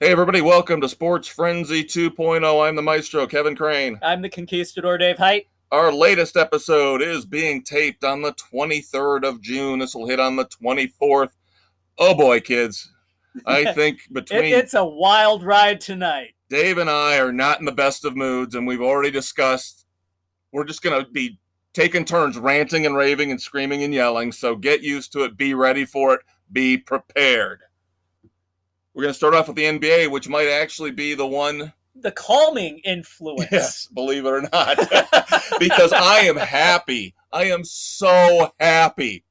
Hey, everybody, welcome to Sports Frenzy 2.0. I'm the maestro, Kevin Crane. I'm the conquistador, Dave Height. Our latest episode is being taped on the 23rd of June. This will hit on the 24th. Oh, boy, kids. I think between It's a wild ride tonight. Dave and I are not in the best of moods, and we've already discussed we're just going to be taking turns ranting and raving and screaming and yelling, so get used to it. Be ready for it. Be prepared. We're going to start off with the NBA, which might actually be the calming influence. Yes, believe it or not. Because I am happy. I am so happy.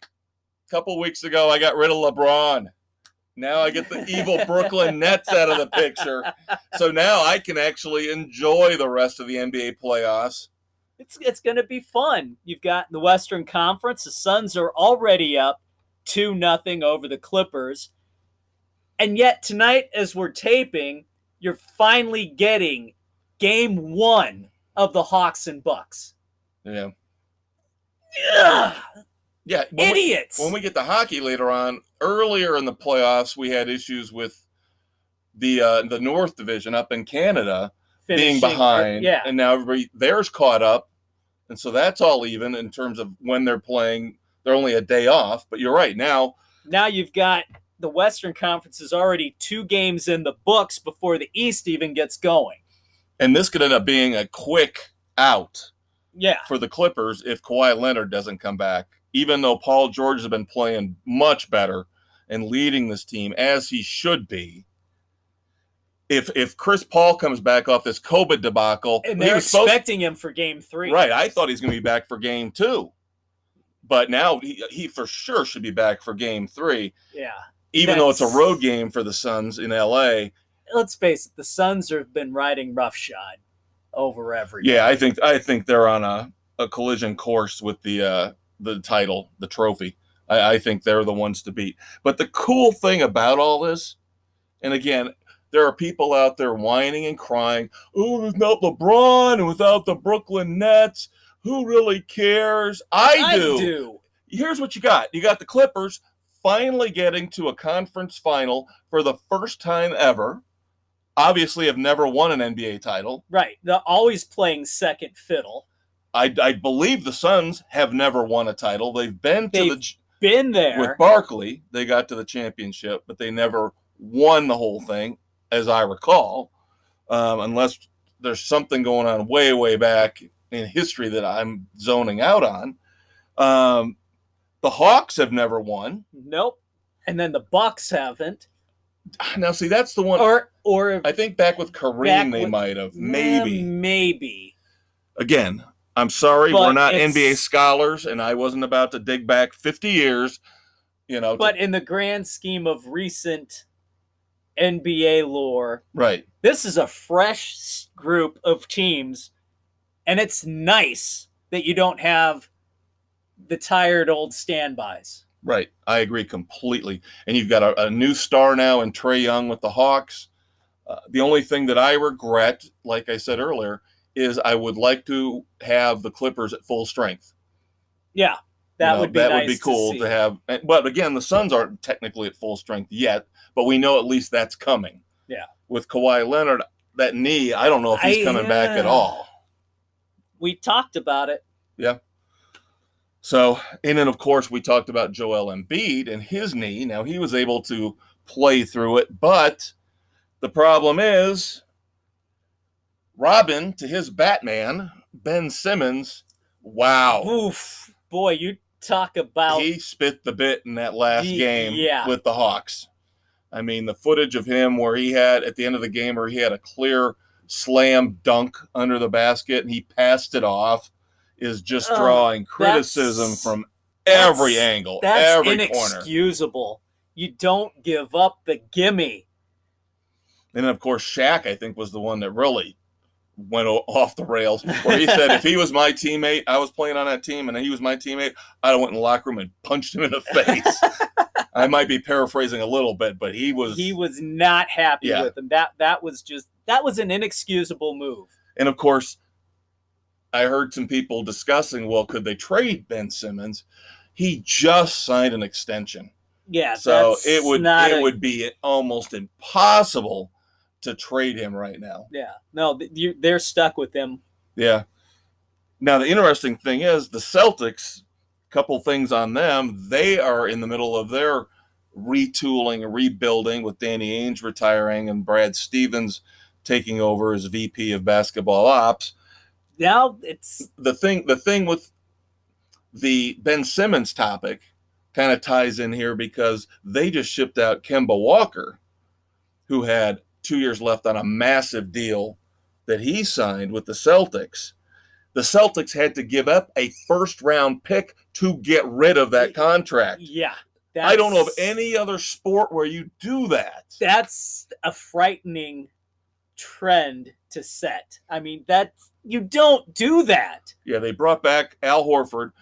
A couple weeks ago, I got rid of LeBron. Now I get the evil Brooklyn Nets out of the picture. So now I can actually enjoy the rest of the NBA playoffs. It's going to be fun. You've got the Western Conference. The Suns are already up 2-0 over the Clippers. And yet tonight, as we're taping, you're finally getting game 1 of the Hawks and Bucks. Yeah. Ugh, yeah. idiots. When we get to hockey later on, earlier in the playoffs, we had issues with the North Division up in Canada being behind. Yeah. And now everybody there's caught up. And so that's all even in terms of when they're playing. They're only a day off. But you're right. Now you've got the Western Conference is already 2 games in the books before the East even gets going. And this could end up being a quick out for the Clippers if Kawhi Leonard doesn't come back, even though Paul George has been playing much better and leading this team as he should be. If Chris Paul comes back off this COVID debacle, and they're expecting him for game 3. Right. I thought he's going to be back for game 2. But now he for sure should be back for game 3. Yeah. Even though it's a road game for the Suns in LA. Let's face it, the Suns have been riding roughshod over everything. Yeah, I think they're on a collision course with the title, the trophy. I think they're the ones to beat. But the cool thing about all this, and again, there are people out there whining and crying, oh, without LeBron and without the Brooklyn Nets, who really cares? I do. Here's what you got. You got the Clippers finally getting to a conference final for the first time ever. Obviously have never won an NBA title. Right. They're always playing second fiddle. I believe the Suns have never won a title. They've been there. With Barkley, they got to the championship, but they never won the whole thing, as I recall, unless there's something going on way, way back in history that I'm zoning out on. The Hawks have never won. Nope. And then the Bucks haven't. Now, see, that's the one. Or I think back with Kareem, they might have. Maybe. Again, I'm sorry, but we're not NBA scholars, and I wasn't about to dig back 50 years. But in the grand scheme of recent NBA lore, right? This is a fresh group of teams, and it's nice that you don't have the tired old standbys. Right. I agree completely. And you've got a new star now in Trae Young with the Hawks. The only thing that I regret, like I said earlier, is I would like to have the Clippers at full strength. Yeah, that would be nice. That would be cool to have. But again, the Suns aren't technically at full strength yet, but we know at least that's coming. Yeah. With Kawhi Leonard, that knee, I don't know if he's coming back at all. We talked about it. Yeah. So, and then, of course, we talked about Joel Embiid and his knee. Now, he was able to play through it, but the problem is Robin to his Batman, Ben Simmons, wow. Oof. Boy, you talk about... He spit the bit in that last game with the Hawks. I mean, the footage of him where he had, at the end of the game, where he had a clear slam dunk under the basket and he passed it off, is just drawing criticism from every angle, every corner. That's inexcusable. You don't give up the gimme. And, of course, Shaq, I think, was the one that really went off the rails, where he said, if he was my teammate, I was playing on that team, and he was my teammate, I'd have went in the locker room and punched him in the face. I might be paraphrasing a little bit, but he was not happy with him. That was an inexcusable move. And, of course, I heard some people discussing, well, could they trade Ben Simmons? He just signed an extension. Yeah, So that's not it a would be almost impossible to trade him right now. yeah. No, they're stuck with him. Yeah. Now the interesting thing is the Celtics. Couple things on them. They are in the middle of their retooling and rebuilding with Danny Ainge retiring and Brad Stevens taking over as VP of basketball ops. Now it's The thing with the Ben Simmons topic kind of ties in here because they just shipped out Kemba Walker, who had 2 years left on a massive deal that he signed with the Celtics. The Celtics had to give up a first round pick to get rid of that contract. yeah. I don't know of any other sport where you do that. That's a frightening trend to set. I mean, you don't do that. Yeah, they brought back Al Horford.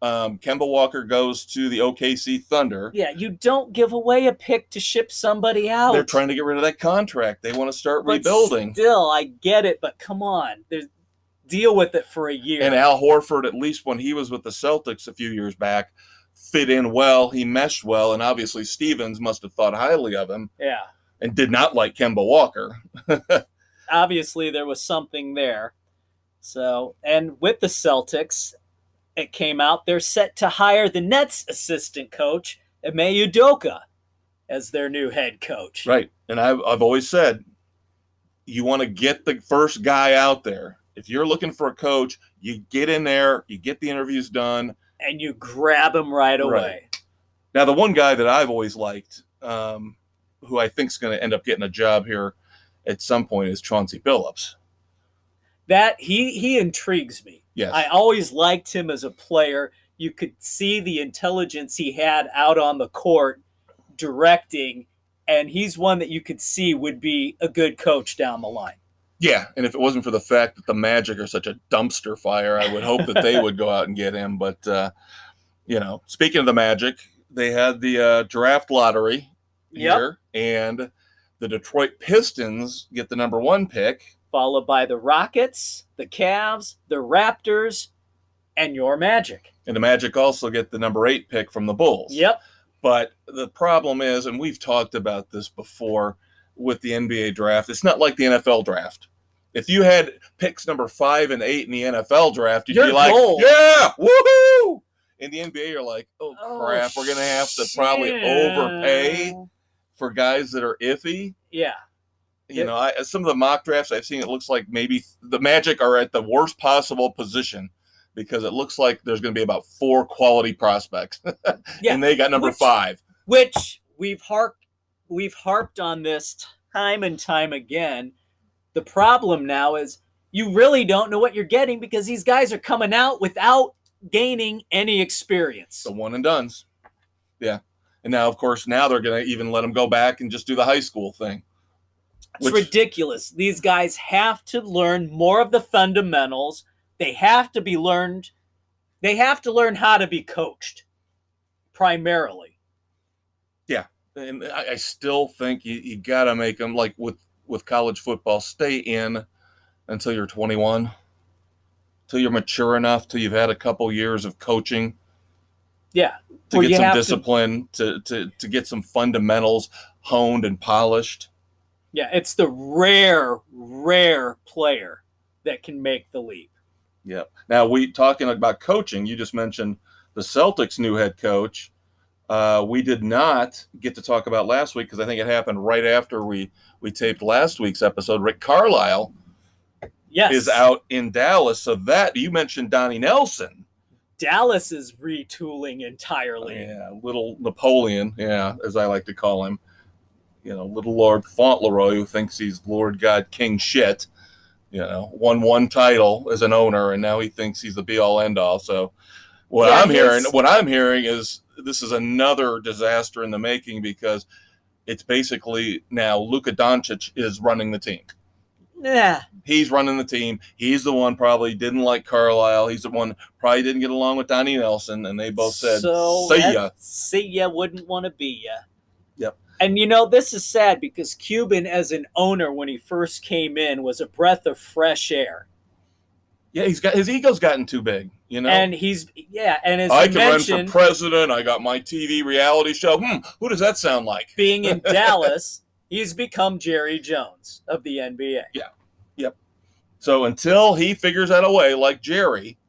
Kemba Walker goes to the OKC Thunder. Yeah, you don't give away a pick to ship somebody out. They're trying to get rid of that contract. They want to start rebuilding. Still, I get it, but come on. Deal with it for a year. And Al Horford, at least when he was with the Celtics a few years back, fit in well. He meshed well, and obviously Stevens must have thought highly of him. Yeah. And did not like Kemba Walker. Obviously, there was something there. So, and with the Celtics, it came out they're set to hire the Nets assistant coach, Ime Udoka, as their new head coach. Right. And I've always said, you want to get the first guy out there. If you're looking for a coach, you get in there, you get the interviews done. And you grab him right away. Right. Now, the one guy that I've always liked, who I think is going to end up getting a job here at some point, is Chauncey Billups. That he intrigues me. Yes. I always liked him as a player. You could see the intelligence he had out on the court directing, and he's one that you could see would be a good coach down the line. Yeah, and if it wasn't for the fact that the Magic are such a dumpster fire, I would hope that they would go out and get him. But, speaking of the Magic, they had the draft lottery here, and the Detroit Pistons get the number 1 pick. Followed by the Rockets, the Cavs, the Raptors, and your Magic. And the Magic also get the number 8 pick from the Bulls. Yep. But the problem is, and we've talked about this before with the NBA draft, it's not like the NFL draft. If you had picks number 5 and 8 in the NFL draft, you'd be like, yeah, woohoo! In the NBA, you're like, oh crap, we're going to have to probably overpay for guys that are iffy. Yeah. Some of the mock drafts I've seen, it looks like maybe the Magic are at the worst possible position because it looks like there's going to be about 4 quality prospects. Yeah, and they got number 5. Which we've harped on this time and time again. The problem now is you really don't know what you're getting because these guys are coming out without gaining any experience. The one and dones. Yeah. And now, of course, they're going to even let them go back and just do the high school thing. It's ridiculous. These guys have to learn more of the fundamentals. They have to learn how to be coached, primarily. Yeah, and I still think you got to make them, like with college football, stay in until you're 21, until you're mature enough, till you've had a couple years of coaching. Yeah. To get some discipline, to get some fundamentals honed and polished. Yeah, it's the rare player that can make the leap. Yeah. Now, talking about coaching, you just mentioned the Celtics' new head coach. We did not get to talk about last week because I think it happened right after we taped last week's episode. Rick Carlisle is out in Dallas. So that, you mentioned Donnie Nelson. Dallas is retooling entirely. Yeah, little Napoleon, as I like to call him. Little Lord Fauntleroy, who thinks he's Lord God King shit, won 1 title as an owner, and now he thinks he's the be-all, end-all. So what I'm hearing is this is another disaster in the making because it's basically now Luka Doncic is running the team. Yeah. He's running the team. He's the one probably didn't like Carlisle. He's the one probably didn't get along with Donnie Nelson, and they both said, see ya. See ya, wouldn't want to be ya. Yep. And, this is sad because Cuban, as an owner, when he first came in, was a breath of fresh air. Yeah, his ego's gotten too big, you know? And and as I you can run for mentioned, president. I got my TV reality show. Who does that sound like? being in Dallas, he's become Jerry Jones of the NBA. Yeah. Yep. So until he figures out a way, like Jerry,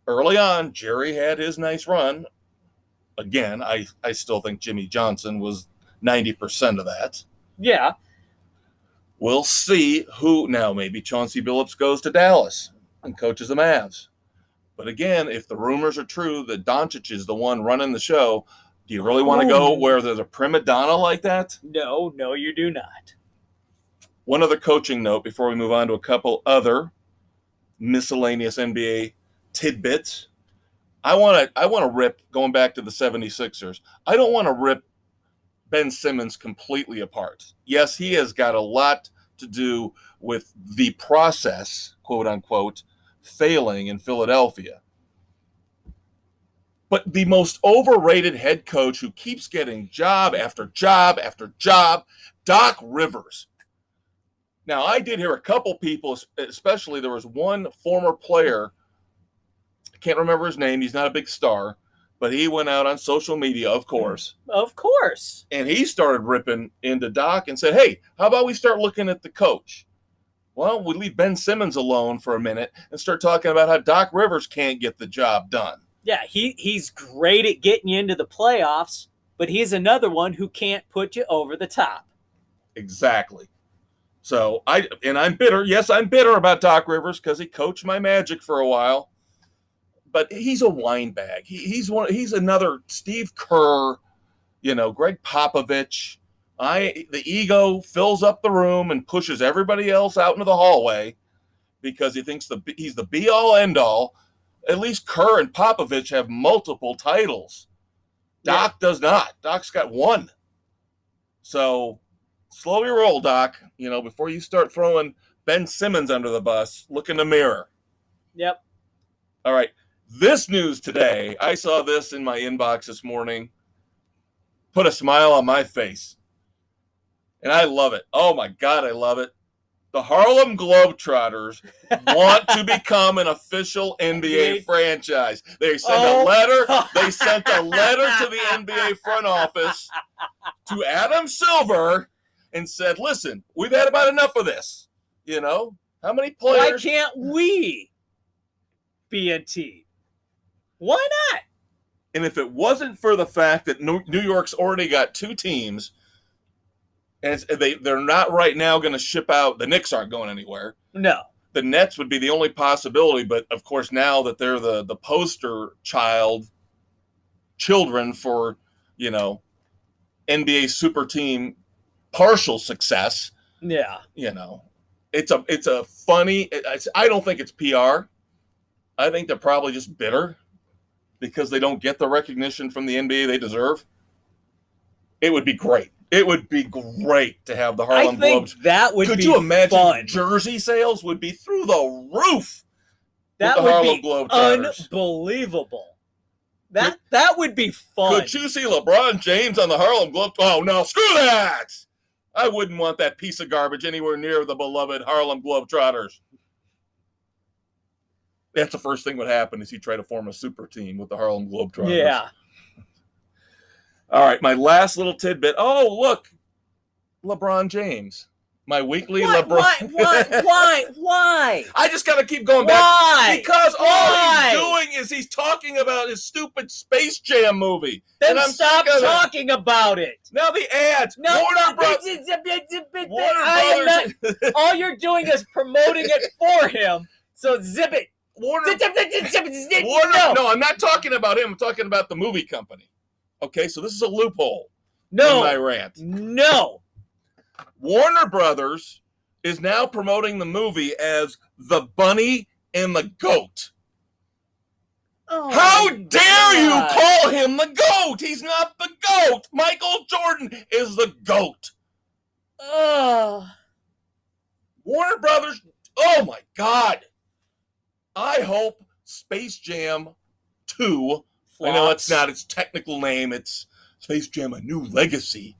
early on, Jerry had his nice run. Again, I still think Jimmy Johnson was 90% of that. Yeah. We'll see who now. Maybe Chauncey Billups goes to Dallas and coaches the Mavs. But again, if the rumors are true that Doncic is the one running the show, do you really want to go where there's a prima donna like that? No, you do not. One other coaching note before we move on to a couple other miscellaneous NBA tidbits. I want to rip, going back to the 76ers, I don't want to rip Ben Simmons completely apart. Yes, he has got a lot to do with the process, quote unquote, failing in Philadelphia. But the most overrated head coach who keeps getting job after job after job, Doc Rivers. Now, I did hear a couple people, especially there was one former player, I can't remember his name, he's not a big star, but he went out on social media, of course. Of course. And he started ripping into Doc and said, hey, how about we start looking at the coach? Well, we leave Ben Simmons alone for a minute and start talking about how Doc Rivers can't get the job done. Yeah, he's great at getting you into the playoffs, but he's another one who can't put you over the top. Exactly. So I'm bitter. Yes, I'm bitter about Doc Rivers because he coached my Magic for a while. But he's a wine bag. He's another Steve Kerr, Greg Popovich. The ego fills up the room and pushes everybody else out into the hallway because he thinks he's the be all end all. At least Kerr and Popovich have multiple titles. Doc does not. Doc's got one. So slow your roll, Doc. Before you start throwing Ben Simmons under the bus, look in the mirror. Yep. All right. This news today, I saw this in my inbox this morning, put a smile on my face. And I love it. Oh, my God, I love it. The Harlem Globetrotters want to become an official NBA franchise. They sent a letter. They sent a letter to the NBA front office to Adam Silver and said, listen, we've had about enough of this. How many players? Why can't we be a team? Why not? And if it wasn't for the fact that New York's already got two teams, and they're not right now going to ship out, the Knicks aren't going anywhere. No. The Nets would be the only possibility, but of course now that they're the poster children for, NBA super team partial success. Yeah. It's a funny, I don't think it's PR. I think they're probably just bitter because they don't get the recognition from the NBA they deserve. It would be great. It would be great to have the Harlem Globes. That would be fun. Could you imagine jersey sales would be through the roof? That would be unbelievable. That would be fun. Could you see LeBron James on the Harlem Globetrotters? Oh, no, screw that! I wouldn't want that piece of garbage anywhere near the beloved Harlem Globetrotters. That's the first thing would happen is he try to form a super team with the Harlem Globetrotters. Yeah. All right, my last little tidbit. Oh, look, LeBron James. My weekly LeBron. Why? I just got to keep going back. Because all he's doing is he's talking about his stupid Space Jam movie. Then stop talking about it. Now the ads. No, Warner Brothers. All you're doing is promoting it for him. So zip it. Warner. No, I'm not talking about him. I'm talking about the movie company. Okay, so this is a loophole. No. In my rant. No. Warner Brothers is now promoting the movie as The Bunny and the Goat. Oh, how dare you call him the GOAT? He's not the GOAT. Michael Jordan is the GOAT. Warner Brothers, oh my God. I hope Space Jam 2, flops. I know it's not its technical name, it's Space Jam: A New Legacy.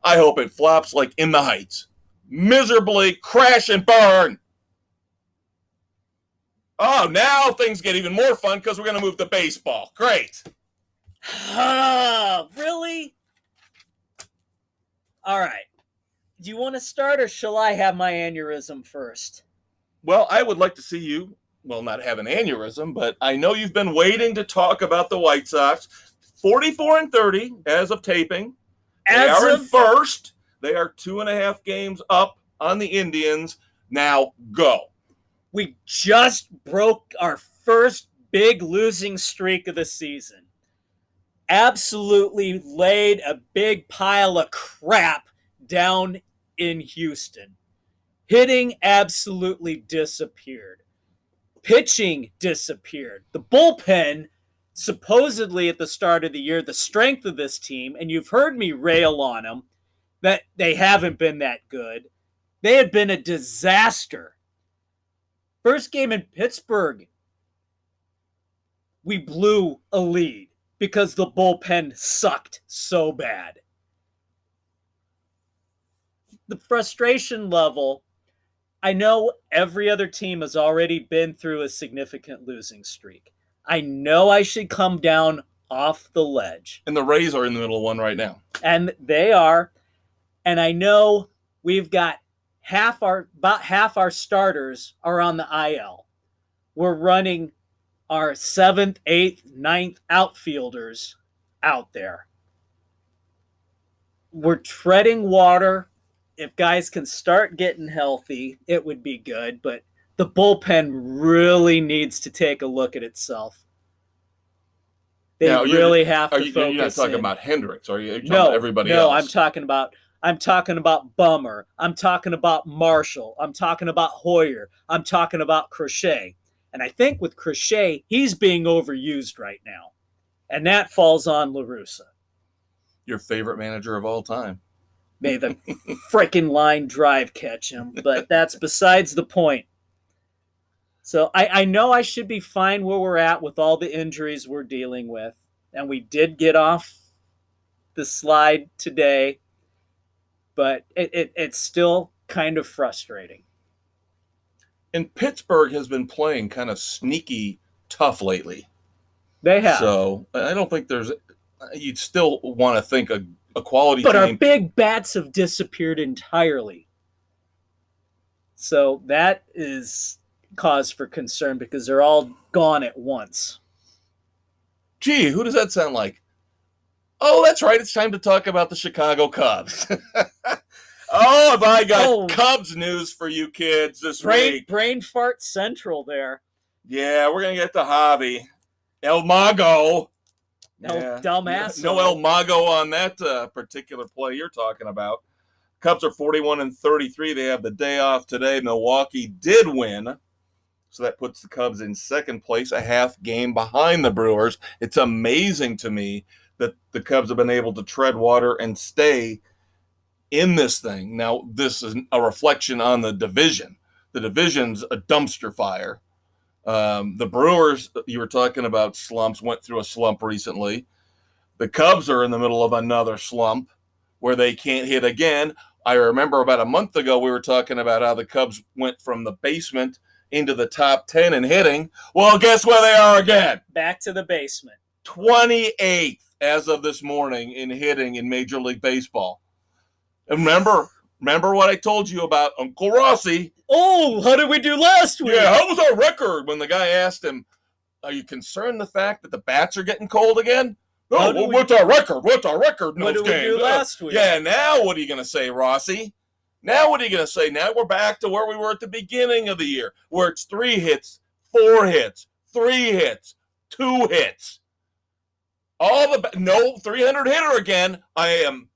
I hope it flops like In the Heights. Miserably crash and burn. Oh, now things get even more fun because we're going to move to baseball. Great. Really? All right. Do you want to start, or shall I have my aneurysm first? Well, I would like to see you, well, not have an aneurysm, but I know you've been waiting to talk about the White Sox. 44-30 as of taping. They are in first. They are 2.5 games up on the Indians. Now go. We just broke our first big losing streak of the season. Absolutely laid a big pile of crap down in Houston. Hitting absolutely disappeared. Pitching disappeared. The bullpen, supposedly at the start of the year, the strength of this team, and you've heard me rail on them, that they haven't been that good. They had been a disaster. First game in Pittsburgh, we blew a lead because the bullpen sucked so bad. The frustration level, I know every other team has already been through a significant losing streak. I know I should come down off the ledge. And the Rays are in the middle of one right now. And they are. And I know we've got about half our starters are on the IL. We're running our 7th, 8th, 9th outfielders out there. We're treading water. If guys can start getting healthy, it would be good. But the bullpen really needs to take a look at itself. They really have to focus. You're not talking about Hendricks, are you? You're talking about everybody else? No, I'm talking about Bummer. I'm talking about Marshall. I'm talking about Hoyer. I'm talking about Crochet. And I think with Crochet, he's being overused right now. And that falls on La Russa. Your favorite manager of all time. May the frickin' line drive catch him, but that's besides the point. So I know I should be fine where we're at with all the injuries we're dealing with. And we did get off the slide today, but it's still kind of frustrating. And Pittsburgh has been playing kind of sneaky tough lately. They have. So I don't think you'd still want to think a quality but team. Our big bats have disappeared entirely. So that is cause for concern because they're all gone at once. Gee, who does that sound like? Oh, that's right. It's time to talk about the Chicago Cubs. Oh, have I got Cubs news for you kids this week. Brain fart central there. Yeah, we're going to get to Javi. El Mago. Dumbass. No El Mago on that particular play you're talking about. Cubs are 41-33. They have the day off today. Milwaukee did win. So that puts the Cubs in second place, a half game behind the Brewers. It's amazing to me that the Cubs have been able to tread water and stay in this thing. Now, this is a reflection on the division. The division's a dumpster fire. The Brewers, you were talking about slumps, went through a slump recently. The Cubs are in the middle of another slump where they can't hit again. I remember about a month ago we were talking about how the Cubs went from the basement into the top 10 in hitting. Well, guess where they are again? Back to the basement. 28th as of this morning in hitting in Major League Baseball. And remember what I told you about Uncle Rossi? Oh, how did we do last week? Yeah, how was our record? When the guy asked him, are you concerned the fact that the bats are getting cold again? No, what's our record? What's our record in those games? What did we do last week? Yeah, now what are you going to say, Rossi? Now what are you going to say? Now we're back to where we were at the beginning of the year, where it's 3 hits, 4 hits, 3 hits, 2 hits. No 300 hitter again. I am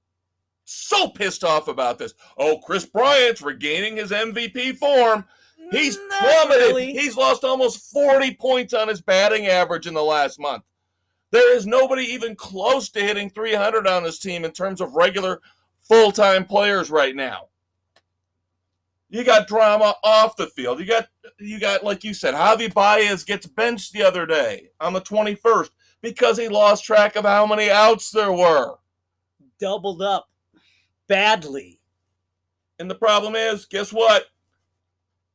so pissed off about this. Oh, Chris Bryant's regaining his MVP form. He's plummeted. Really. He's lost almost 40 points on his batting average in the last month. There is nobody even close to hitting 300 on this team in terms of regular full-time players right now. You got drama off the field. You got like you said, Javi Baez gets benched the other day on the 21st because he lost track of how many outs there were. Doubled up badly. And the problem is, guess what?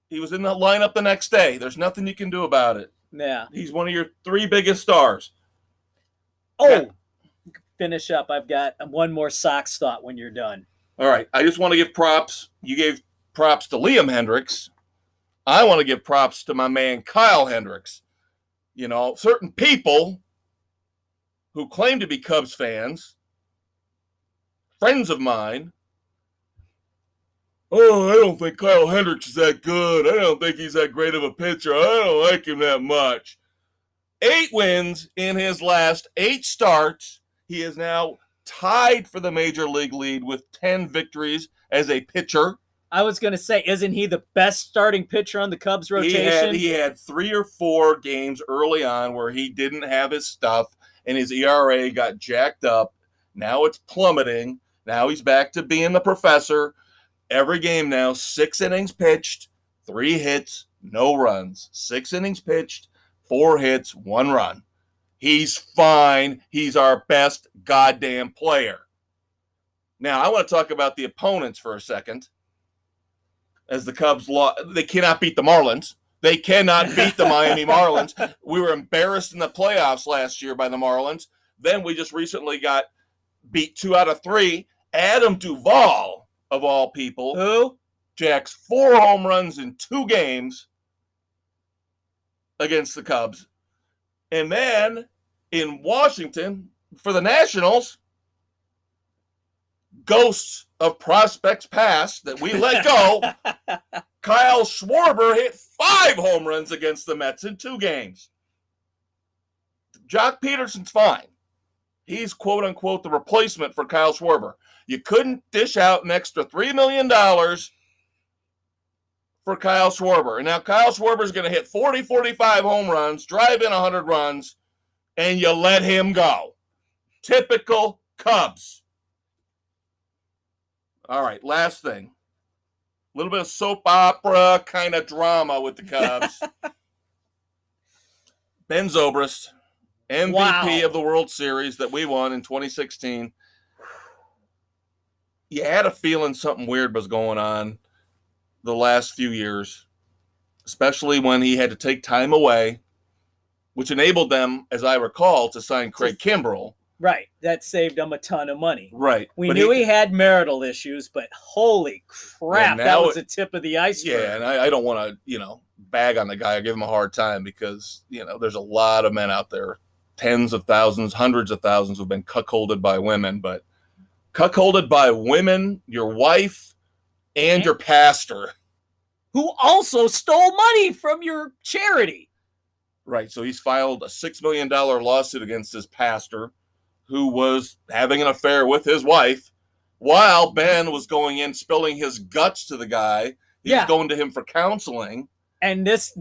He was in the lineup the next day. There's nothing you can do about it. Yeah. He's one of your 3 biggest stars. Oh, finish up. I've got one more Sox thought when you're done. All right. I just want to give props. You gave props to Liam Hendricks. I want to give props to my man Kyle Hendricks. You know, certain people who claim to be Cubs fans, friends of mine, oh, I don't think Kyle Hendricks is that good. I don't think he's that great of a pitcher. I don't like him that much. 8 wins in his last 8 starts. He is now tied for the major league lead with 10 victories as a pitcher. I was going to say, isn't he the best starting pitcher on the Cubs rotation? He had 3 or 4 games early on where he didn't have his stuff, and his ERA got jacked up. Now it's plummeting. Now he's back to being the professor. Every game now, 6 innings pitched, 3 hits, no runs. 6 innings pitched, 4 hits, 1 run. He's fine. He's our best goddamn player. Now, I want to talk about the opponents for a second. As the Cubs they cannot beat the Marlins. They cannot beat the Miami Marlins. We were embarrassed in the playoffs last year by the Marlins. Then we just recently got beat 2 out of 3. Adam Duvall, of all people, Who? jacks 4 home runs in 2 games against the Cubs. And then in Washington, for the Nationals, ghosts of prospects past that we let go, Kyle Schwarber hit 5 home runs against the Mets in 2 games. Jock Peterson's fine. He's quote-unquote the replacement for Kyle Schwarber. You couldn't dish out an extra $3 million for Kyle Schwarber. And now Kyle Schwarber's going to hit 40, 45 home runs, drive in 100 runs, and you let him go. Typical Cubs. All right, last thing. A little bit of soap opera kind of drama with the Cubs. Ben Zobrist, MVP of the World Series that we won in 2016. You had a feeling something weird was going on the last few years, especially when he had to take time away, which enabled them, as I recall, to sign Craig Kimbrell. Right. That saved him a ton of money. Right. We knew he had marital issues, but holy crap, that was the tip of the iceberg. Yeah, and I don't want to, bag on the guy or give him a hard time because, there's a lot of men out there, tens of thousands, hundreds of thousands who've been cuckolded by women, but cuckolded by women, your wife, and your pastor. Who also stole money from your charity. Right, so he's filed a $6 million lawsuit against his pastor, who was having an affair with his wife, while Ben was going in, spilling his guts to the guy. He was going to him for counseling. And this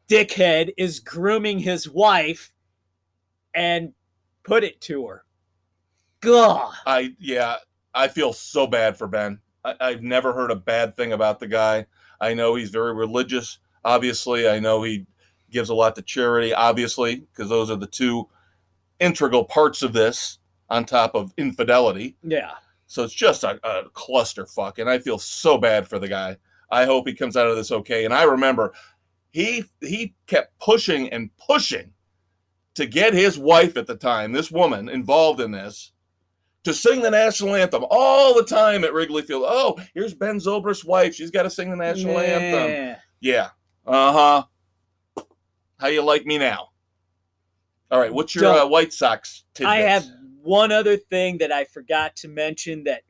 dickhead is grooming his wife and put it to her. God. I feel so bad for Ben. I've never heard a bad thing about the guy. I know he's very religious, obviously. I know he gives a lot to charity, obviously, because those are the 2 integral parts of this on top of infidelity. Yeah. So it's just a clusterfuck, and I feel so bad for the guy. I hope he comes out of this okay. And I remember he kept pushing and pushing to get his wife at the time, this woman involved in this, to sing the national anthem all the time at Wrigley Field. Oh, here's Ben Zobrist's wife. She's got to sing the national anthem. Yeah. Uh-huh. How you like me now? All right, what's your White Sox tidbits? I have one other thing that I forgot to mention, that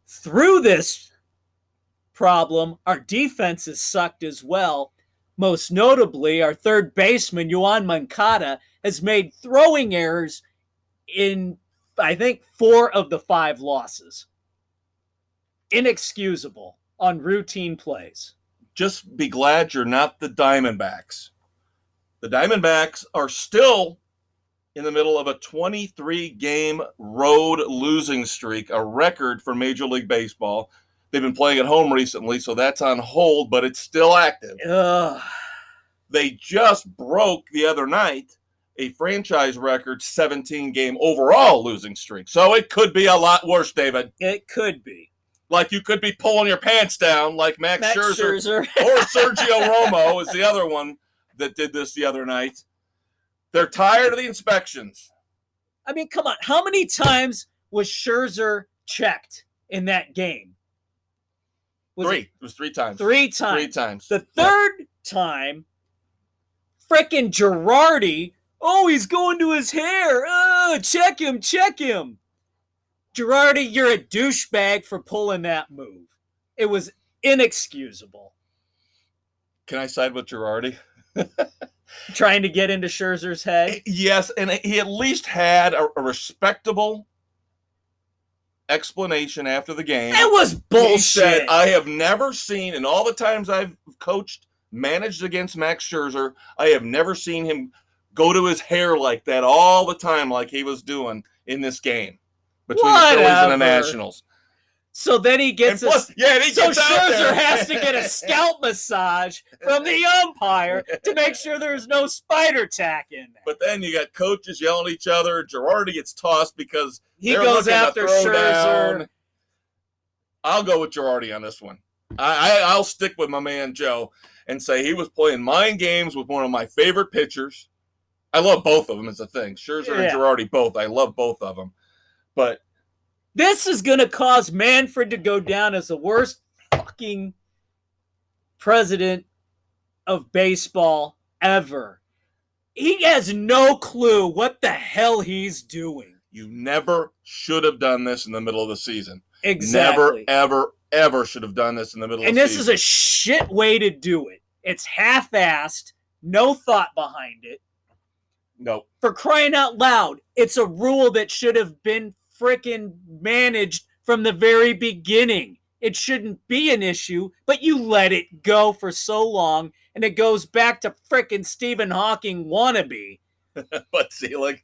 through this problem, our defense has sucked as well. Most notably, our third baseman, Yoan Moncada, has made throwing errors in, I think, 4 of the 5 losses. Inexcusable on routine plays. Just be glad you're not the Diamondbacks. The Diamondbacks are still in the middle of a 23-game road losing streak, a record for Major League Baseball. They've been playing at home recently, so that's on hold, but it's still active. They just broke the other night a franchise record 17-game overall losing streak. So it could be a lot worse, David. It could be. like you could be pulling your pants down like Max Scherzer. Or Sergio Romo is the other one that did this the other night. They're tired of the inspections. I mean, come on. How many times was Scherzer checked in that game? It was 3 times. 3 times. 3 times. The third time, frickin' Girardi, he's going to his hair. Check him. Girardi, you're a douchebag for pulling that move. It was inexcusable. Can I side with Girardi? Trying to get into Scherzer's head? Yes, and he at least had a respectable explanation after the game. It was bullshit. He said, I have never seen, in all the times I've managed against Max Scherzer, I have never seen him go to his hair like that all the time like he was doing in this game between the Phillies and the Nationals. So then he gets so Scherzer has to get a scalp massage from the umpire to make sure there's no spider tack in there. But then you got coaches yelling at each other. Girardi gets tossed because he goes after Scherzer. Down. I'll go with Girardi on this one. I'll stick with my man Joe and say he was playing mind games with one of my favorite pitchers. I love both of them as a thing. Scherzer and Girardi both. I love both of them. But this is going to cause Manfred to go down as the worst fucking president of baseball ever. He has no clue what the hell he's doing. You never should have done this in the middle of the season. Exactly. Never, ever should have done this in the middle of the season. And this is a shit way to do it. It's half-assed, no thought behind it. Nope. For crying out loud, it's a rule that should have been frickin' managed from the very beginning. It shouldn't be an issue, but you let it go for so long, and it goes back to frickin' Stephen Hawking wannabe. But see, like,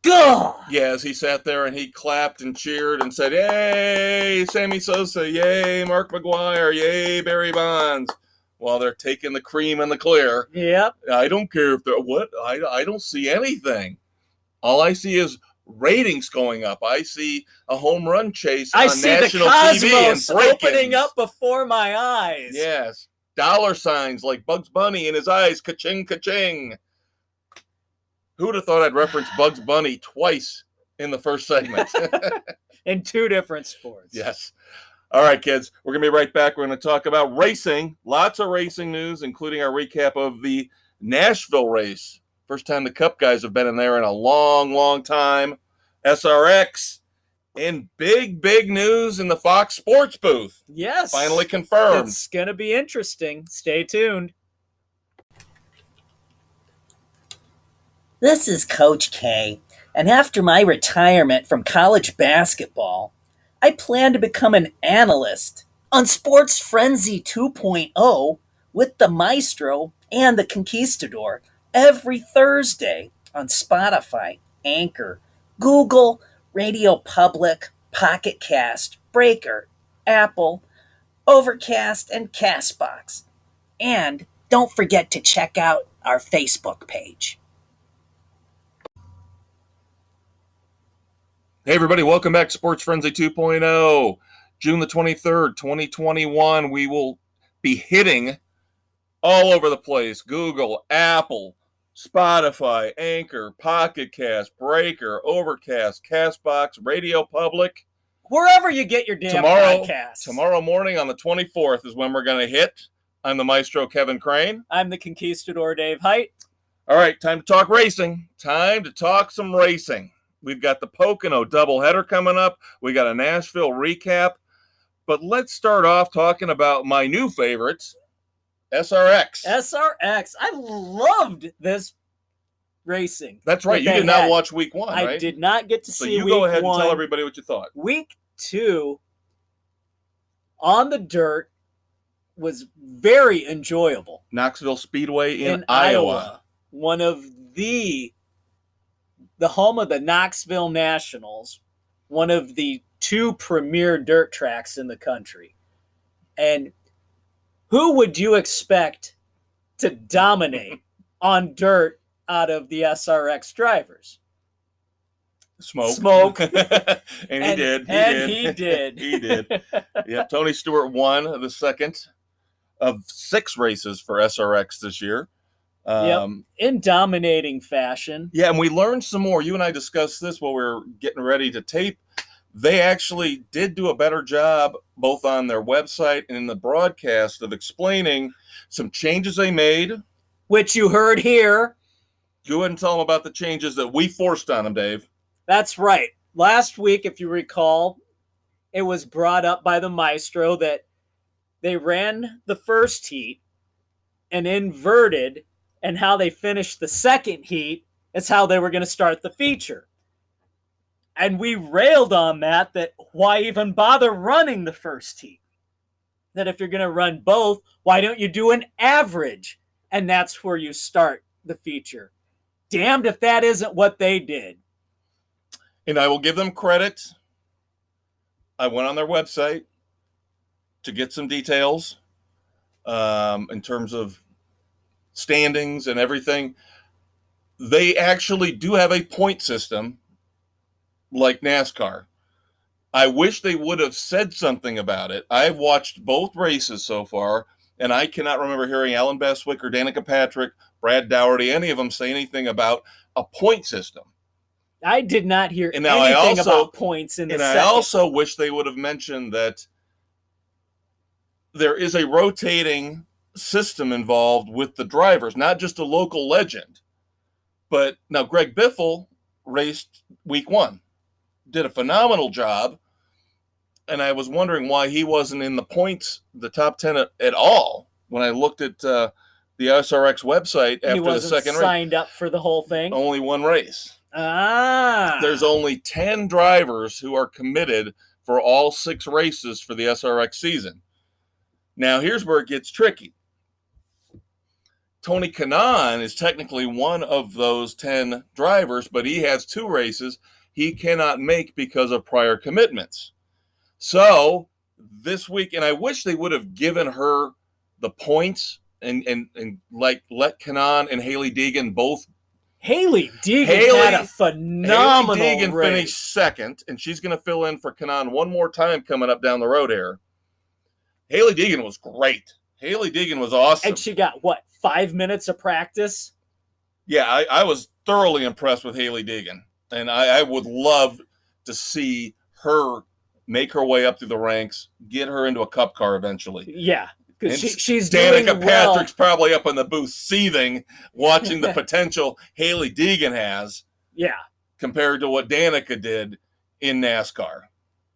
God. Yeah, as he sat there and he clapped and cheered and said, "Yay, Sammy Sosa! Yay, Mark McGwire! Yay, Barry Bonds!" While they're taking the cream and the clear. Yep. I don't care if they're what. I don't see anything. All I see is ratings going up. I see a home run chase on national TV and opening up before my eyes. Yes. Dollar signs like Bugs Bunny in his eyes. Ka-ching, ka-ching. Who would have thought I'd reference Bugs Bunny twice in the first segment? In 2 different sports. Yes. All right, kids. We're going to be right back. We're going to talk about racing. Lots of racing news, including our recap of the Nashville race. First time the Cup guys have been in there in a long, long time. SRX. And big news in the Fox Sports booth. Yes. Finally confirmed. It's going to be interesting. Stay tuned. This is Coach K, and after my retirement from college basketball, I plan to become an analyst on Sports Frenzy 2.0 with the Maestro and the Conquistador every Thursday on Spotify, Anchor, Google, Radio Public, Pocket Cast, Breaker, Apple, Overcast, and Castbox. And don't forget to check out our Facebook page. Hey, everybody. Welcome back to Sports Frenzy 2.0. June the 23rd, 2021. We will be hitting all over the place. Google, Apple, Spotify, Anchor, Pocket Cast, Breaker, Overcast, Castbox, Radio Public. Wherever you get your damn podcasts. Tomorrow morning on the 24th is when we're going to hit. I'm the Maestro, Kevin Crane. I'm the Conquistador, Dave Height. All right, time to talk racing. Time to talk some racing. We've got the Pocono doubleheader coming up. We got a Nashville recap. But let's start off talking about my new favorites, SRX. SRX. I loved this racing. That's right. You did not watch week 1, right? I did not get to see week 1. So you go ahead and tell everybody what you thought. Week 2 on the dirt was very enjoyable. Knoxville Speedway in Iowa. One of the home of the Knoxville Nationals, one of the 2 premier dirt tracks in the country. And who would you expect to dominate on dirt out of the SRX drivers? Smoke. And he did. He did. He did. Yeah, Tony Stewart won the second of 6 races for SRX this year. Yep. In dominating fashion. Yeah, and we learned some more. You and I discussed this while we were getting ready to tape. They actually did do a better job, both on their website and in the broadcast, of explaining some changes they made. Which you heard here. Go ahead and tell them about the changes that we forced on them, Dave. That's right. Last week, if you recall, it was brought up by the maestro that they ran the first heat and inverted, and how they finished the second heat is how they were going to start the feature. And we railed on that why even bother running the first heat? That if you're going to run both, why don't you do an average? And that's where you start the feature. Damned if that isn't what they did. And I will give them credit. I went on their website to get some details in terms of standings and everything. They actually do have a point system like NASCAR. I wish they would have said something about it. I've watched both races so far, and I cannot remember hearing Alan Bestwick or Danica Patrick, Brad Dougherty, any of them say anything about a point system. I did not hear anything about points in the second. And I also wish they would have mentioned that there is a rotating system involved with the drivers, not just a local legend. But now Greg Biffle raced week 1, did a phenomenal job, and I was wondering why he wasn't in the points, the top 10 at all. When I looked at the SRX website after the second race, signed up for the whole thing. Only 1 race. There's only 10 drivers who are committed for all 6 races for the SRX season. Now, here's where it gets tricky. Tony Kanaan is technically one of those 10 drivers, but he has 2 races he cannot make because of prior commitments. So this week, and I wish they would have given her the points and like let Kanaan and Hailie Deegan both. Hailie Deegan had a phenomenal Hailie Deegan race. Finished second, and she's going to fill in for Kanaan one more time coming up down the road here. Hailie Deegan was great. Hailie Deegan was awesome. And she got, 5 minutes of practice? Yeah, I was thoroughly impressed with Hailie Deegan. And I would love to see her make her way up through the ranks, get her into a cup car eventually. Yeah, because she's Danica doing well. Patrick's probably up in the booth seething, watching the potential Hailie Deegan has. Yeah. Compared to what Danica did in NASCAR.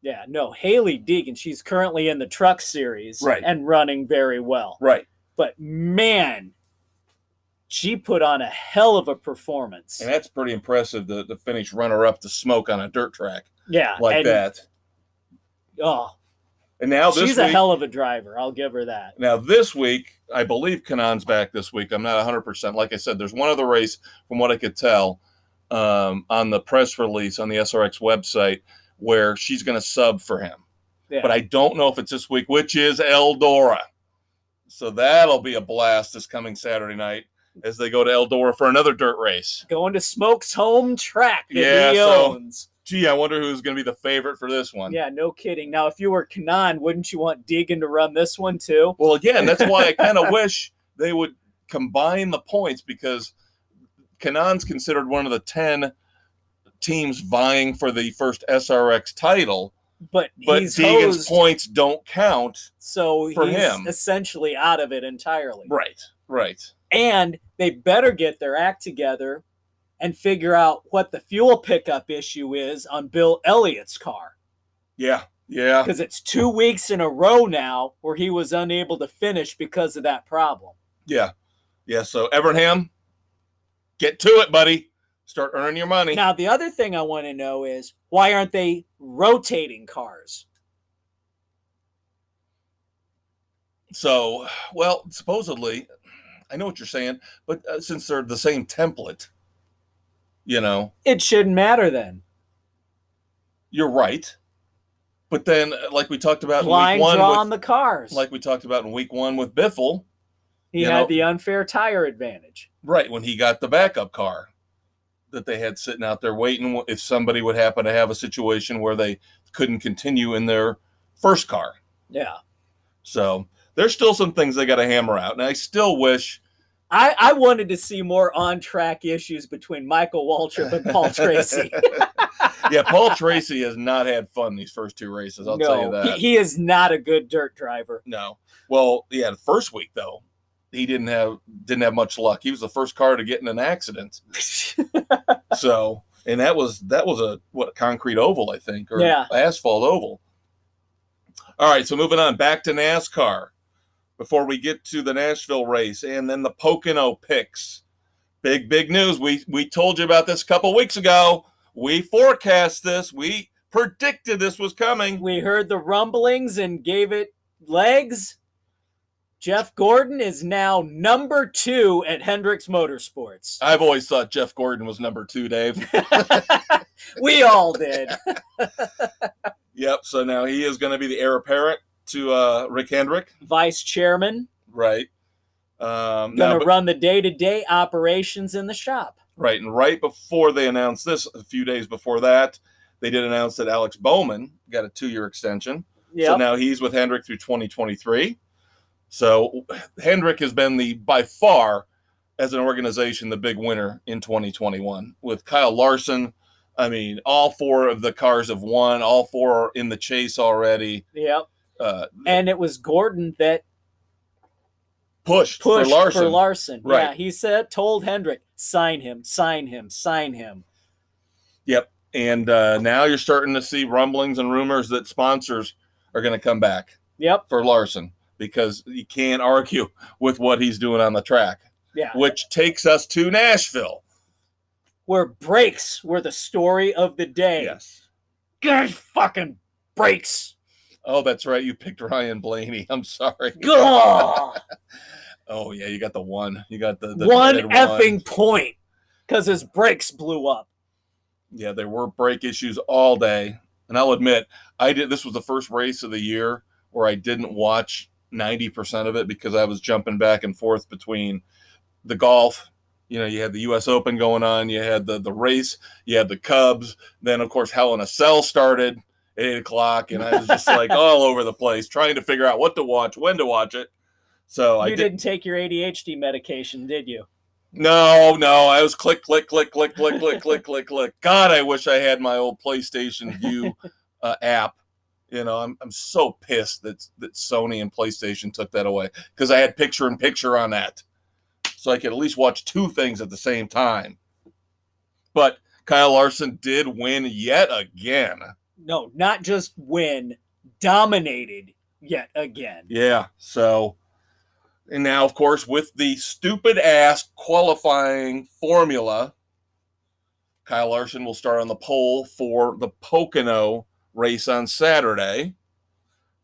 Yeah, no, Hailie Deegan, she's currently in the truck series and running very well. Right. But man, she put on a hell of a performance. And that's pretty impressive to finish runner-up to Smoke on a dirt track. Yeah. Like that. Oh. And now this she's week, a hell of a driver. I'll give her that. Now this week, I believe Kanaan's back this week. I'm not 100%. Like I said, there's one other race, from what I could tell, on the press release on the SRX website where she's going to sub for him. Yeah. But I don't know if it's this week, which is Eldora. So that'll be a blast this coming Saturday night as they go to Eldora for another dirt race. Going to Smoke's home track that he owns. Gee, I wonder who's going to be the favorite for this one. Yeah, no kidding. Now, if you were Kanaan, wouldn't you want Deegan to run this one too? Well, again, that's why I kind of wish they would combine the points, because Kanaan's considered one of the 10 teams vying for the first SRX title. But Deegan's points don't count so for he's him. Essentially out of it entirely. Right. And they better get their act together and figure out what the fuel pickup issue is on Bill Elliott's car. Yeah. Because it's 2 weeks in a row now where he was unable to finish because of that problem. Yeah. So Evernham, get to it, buddy. Start earning your money. Now, the other thing I want to know is, why aren't they rotating cars? So, well, supposedly, I know what you're saying, but since they're the same template, it shouldn't matter then. You're right. But then, like we talked about blind in week one draw on the cars. Like we talked about in week 1 with Biffle. He had the unfair tire advantage. Right, when he got the backup car. that they had sitting out there waiting if somebody would happen to have a situation where they couldn't continue in their first car. Yeah. So there's still some things they got to hammer out. And I still wish. I wanted to see more on-track issues between Michael Waltrip and Paul Tracy. Yeah, Paul Tracy has not had fun these first two races. I'll tell you that. He is not a good dirt driver. No. Well, yeah, the first week though, he didn't have much luck. He was the first car to get in an accident. So, and that was a concrete oval, I think, or asphalt oval. All right, so moving on back to NASCAR before we get to the Nashville race and then the Pocono picks. Big news. We told you about this a couple weeks ago. We forecast this. We predicted this was coming. We heard the rumblings and gave it legs. Jeff Gordon is now number 2 at Hendricks Motorsports. I've always thought Jeff Gordon was number 2, Dave. We all did. Yep, so now he is going to be the heir apparent to Rick Hendrick. Vice chairman. Right. Going to run the day-to-day operations in the shop. Right, and right before they announced this, a few days before that, they did announce that Alex Bowman got a 2-year extension. Yep. So now he's with Hendrick through 2023. So Hendrick has been by far, as an organization, the big winner in 2021. With Kyle Larson, I mean, all 4 of the cars have won. All 4 are in the chase already. Yep. And it was Gordon that pushed for Larson. Right. Yeah, he told Hendrick, sign him. Yep. And now you're starting to see rumblings and rumors that sponsors are going to come back. Yep. For Larson, because you can't argue with what he's doing on the track. Yeah. Which takes us to Nashville, where brakes were the story of the day. Yes. Gosh, fucking brakes. Oh, that's right. You picked Ryan Blaney. I'm sorry. Oh, yeah. You got the one. You got the one effing point because his brakes blew up. Yeah, there were brake issues all day. And I'll admit, this was the first race of the year where I didn't watch 90% of it because I was jumping back and forth between the golf. You know, you had the U.S. Open going on. You had the race. You had the Cubs. Then, of course, Hell in a Cell started at 8 o'clock. And I was just like all over the place trying to figure out what to watch, when to watch it. So you didn't take your ADHD medication, did you? No. I was click. God, I wish I had my old PlayStation View app. You know, I'm so pissed that Sony and PlayStation took that away because I had picture-in-picture on that. So I could at least watch 2 things at the same time. But Kyle Larson did win yet again. No, not just win, dominated yet again. Yeah, so, and now, of course, with the stupid-ass qualifying formula, Kyle Larson will start on the pole for the Pocono race on Saturday.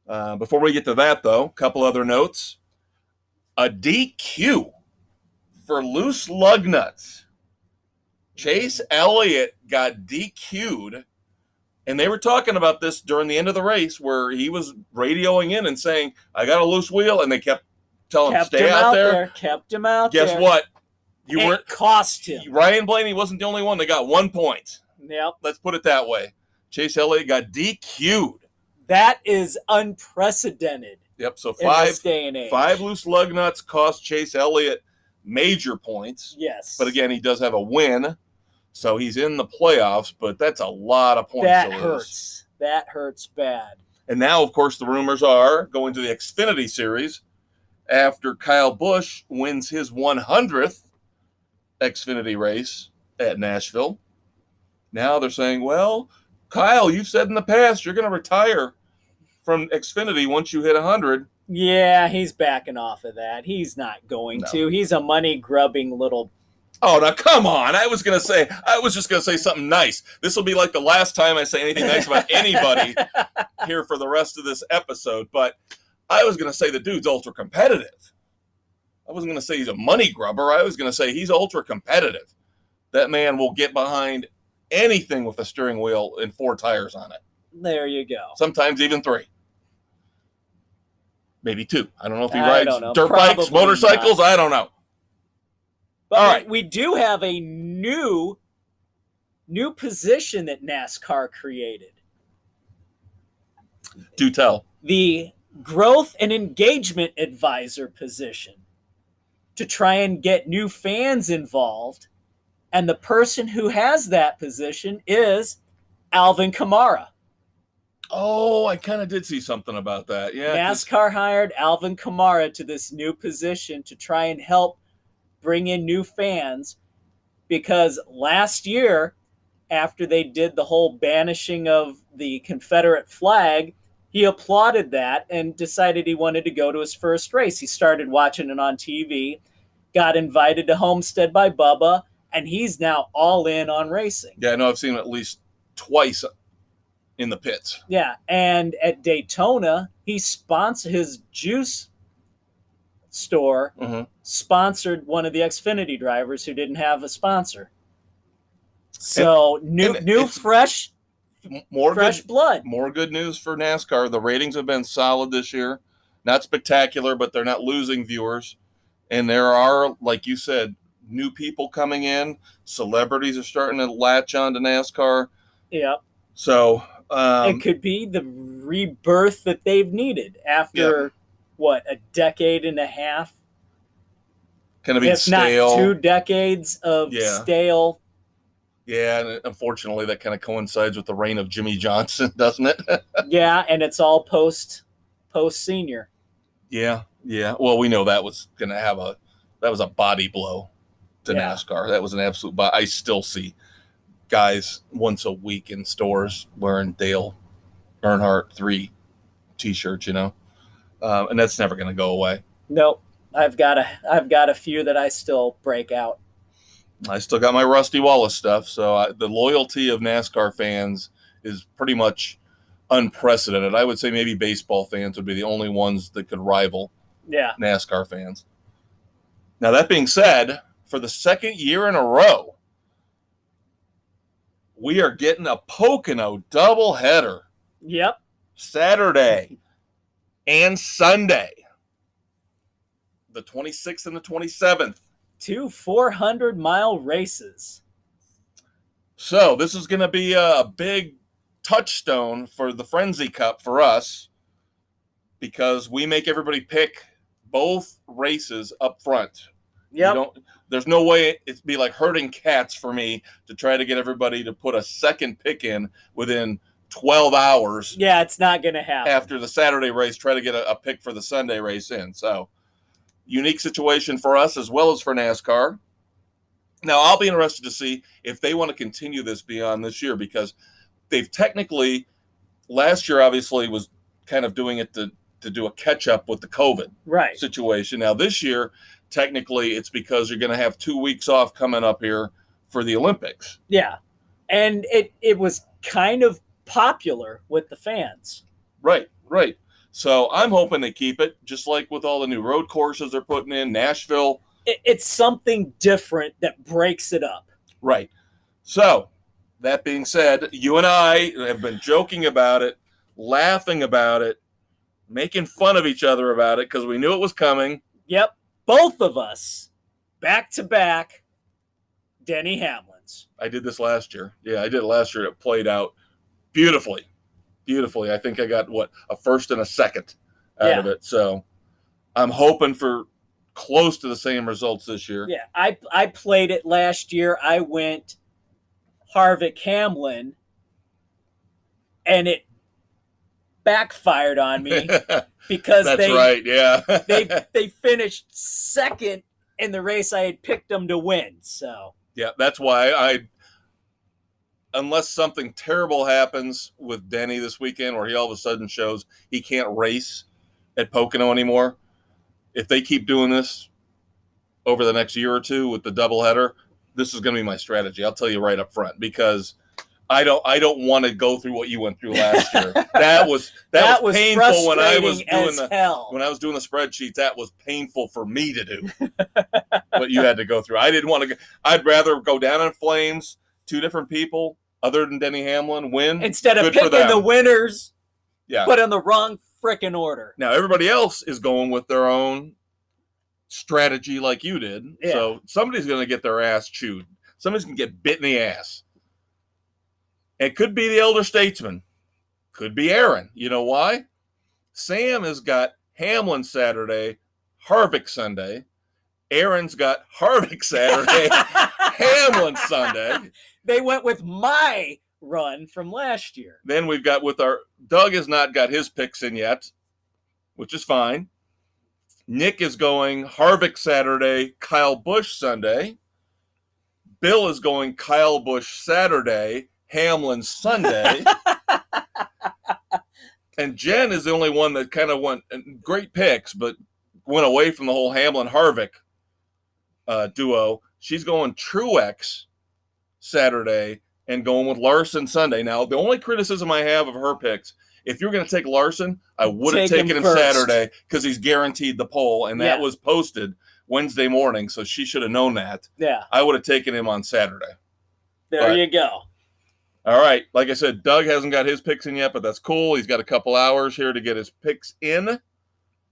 Before we get to that, though, a couple other notes. A DQ for loose lug nuts. Chase Elliott got DQ'd, and they were talking about this during the end of the race where he was radioing in and saying, I got a loose wheel, and they kept telling him, stay out there. Kept him out there. Guess what? It cost him. Ryan Blaney wasn't the only one that got 1 point. Yep. Let's put it that way. Chase Elliott got DQ'd. That is unprecedented. Yep, so in this day and age. 5 loose lug nuts cost Chase Elliott major points. Yes. But again, he does have a win, so he's in the playoffs, but that's a lot of points that to lose. Hurts. That hurts bad. And now, of course, the rumors are going to the Xfinity Series after Kyle Busch wins his 100th Xfinity race at Nashville. Now they're saying, well, Kyle, you've said in the past you're going to retire from Xfinity once you hit 100. Yeah, he's backing off of that. He's not going to. He's a money-grubbing little... Oh, now come on. I was just going to say something nice. This will be like the last time I say anything nice about anybody here for the rest of this episode. But I was going to say the dude's ultra competitive. I wasn't going to say he's a money grubber. I was going to say he's ultra competitive. That man will get behind anything with a steering wheel and 4 tires on it. There you go. Sometimes even 3. Maybe 2. I don't know if he rides dirt Probably bikes, motorcycles. Not. I don't know. But all right. We do have a new new position that NASCAR created. Do tell. The growth and engagement advisor position, to try and get new fans involved. And the person who has that position is Alvin Kamara. Oh, I kind of did see something about that. Yeah. NASCAR hired Alvin Kamara to this new position to try and help bring in new fans, because last year, after they did the whole banishing of the Confederate flag, he applauded that and decided he wanted to go to his first race. He started watching it on TV, got invited to Homestead by Bubba, and he's now all in on racing. Yeah, I know I've seen him at least twice in the pits. Yeah, and at Daytona, he sponsored his juice store, sponsored one of the Xfinity drivers who didn't have a sponsor. So fresh blood. More good news for NASCAR. The ratings have been solid this year. Not spectacular, but they're not losing viewers. And there are, like you said, new people coming in. Celebrities are starting to latch on to NASCAR. Yeah. So it could be the rebirth that they've needed after, a decade and a half? Kind of being stale. Not 2 decades of stale. Yeah, and unfortunately that kind of coincides with the reign of Jimmy Johnson, doesn't it? Yeah, and it's all post senior. Yeah. Well, we know that was going to have a body blow to NASCAR. That was an absolute I still see guys once a week in stores wearing Dale Earnhardt 3 t-shirts, and that's never going to go away. Nope. I've got a few that I still break out. I still got my Rusty Wallace stuff, so the loyalty of NASCAR fans is pretty much unprecedented. I would say maybe baseball fans would be the only ones that could rival NASCAR fans. Now, that being said, for the second year in a row, we are getting a Pocono doubleheader. Yep. Saturday and Sunday, the 26th and the 27th. 2 400-mile races. So this is going to be a big touchstone for the Frenzy Cup for us, because we make everybody pick both races up front. Yep. There's no way it'd be like herding cats for me to try to get everybody to put a second pick in within 12 hours. Yeah, it's not going to happen. After the Saturday race, try to get a pick for the Sunday race in. So, unique situation for us as well as for NASCAR. Now, I'll be interested to see if they want to continue this beyond this year, because they've technically, last year obviously was kind of doing it to do a catch-up with the COVID situation. Now, this year, technically, it's because you're going to have 2 weeks off coming up here for the Olympics. Yeah, and it was kind of popular with the fans. Right. So I'm hoping they keep it, just like with all the new road courses they're putting in, Nashville. It's something different that breaks it up. Right. So, that being said, you and I have been joking about it, laughing about it, making fun of each other about it, because we knew it was coming. Yep. Both of us, back-to-back, Denny Hamlins. I did this last year. Yeah, I did it last year. It played out beautifully. I think I got, a first and a second out of it. So I'm hoping for close to the same results this year. Yeah, I played it last year. I went Harvick Hamlin, and it backfired on me because they finished second in the race I had picked them to win. So yeah, that's why unless something terrible happens with Denny this weekend, where he all of a sudden shows he can't race at Pocono anymore, if they keep doing this over the next year or two with the doubleheader, this is going to be my strategy. I'll tell you right up front, because I don't want to go through what you went through last year. That was painful when I was doing the spreadsheets. That was painful for me to do. What you had to go through. I didn't want to. I'd rather go down in flames. 2 different people other than Denny Hamlin win instead of picking the winners. Yeah, but in the wrong frickin' order. Now everybody else is going with their own strategy, like you did. Yeah. So somebody's going to get their ass chewed. Somebody's going to get bit in the ass. It could be the elder statesman. Could be Aaron. You know why? Sam has got Hamlin Saturday, Harvick Sunday. Aaron's got Harvick Saturday, Hamlin Sunday. They went with my run from last year. Then we've got Doug has not got his picks in yet, which is fine. Nick is going Harvick Saturday, Kyle Busch Sunday. Bill is going Kyle Busch Saturday, Hamlin Sunday. And Jen is the only one that kind of went great picks, but went away from the whole Hamlin Harvick duo. She's going Truex Saturday and going with Larson Sunday. Now, the only criticism I have of her picks, if you're going to take Larson, I would have taken him Saturday because he's guaranteed the pole, and that was posted Wednesday morning, so she should have known that. Yeah. I would have taken him on Saturday. There you go. All right. Like I said, Doug hasn't got his picks in yet, but that's cool. He's got a couple hours here to get his picks in.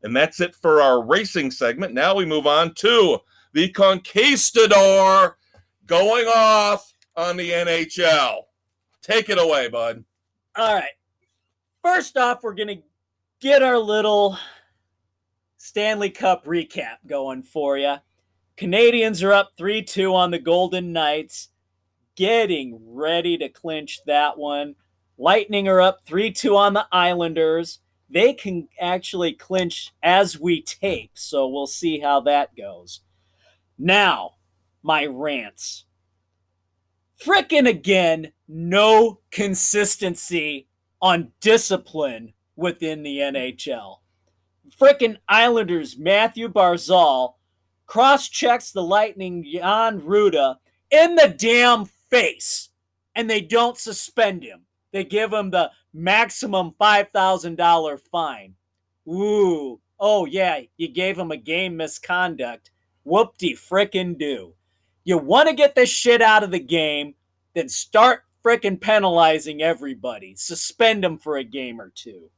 And that's it for our racing segment. Now we move on to the Conquistador going off on the NHL. Take it away, bud. All right. First off, we're going to get our little Stanley Cup recap going for you. Canadians are up 3-2 on the Golden Knights, getting ready to clinch that one. Lightning are up 3-2 on the Islanders. They can actually clinch as we tape, so we'll see how that goes. Now, my rants. Frickin' again, no consistency on discipline within the NHL. Frickin' Islanders Matthew Barzal cross-checks the Lightning Jan Ruda in the damn face, and they don't suspend him. They give him the maximum $5,000 fine. Ooh. Oh, yeah, you gave him a game misconduct. Whoop-de-frickin-do. You want to get this shit out of the game, then start frickin' penalizing everybody. Suspend them for a game or two.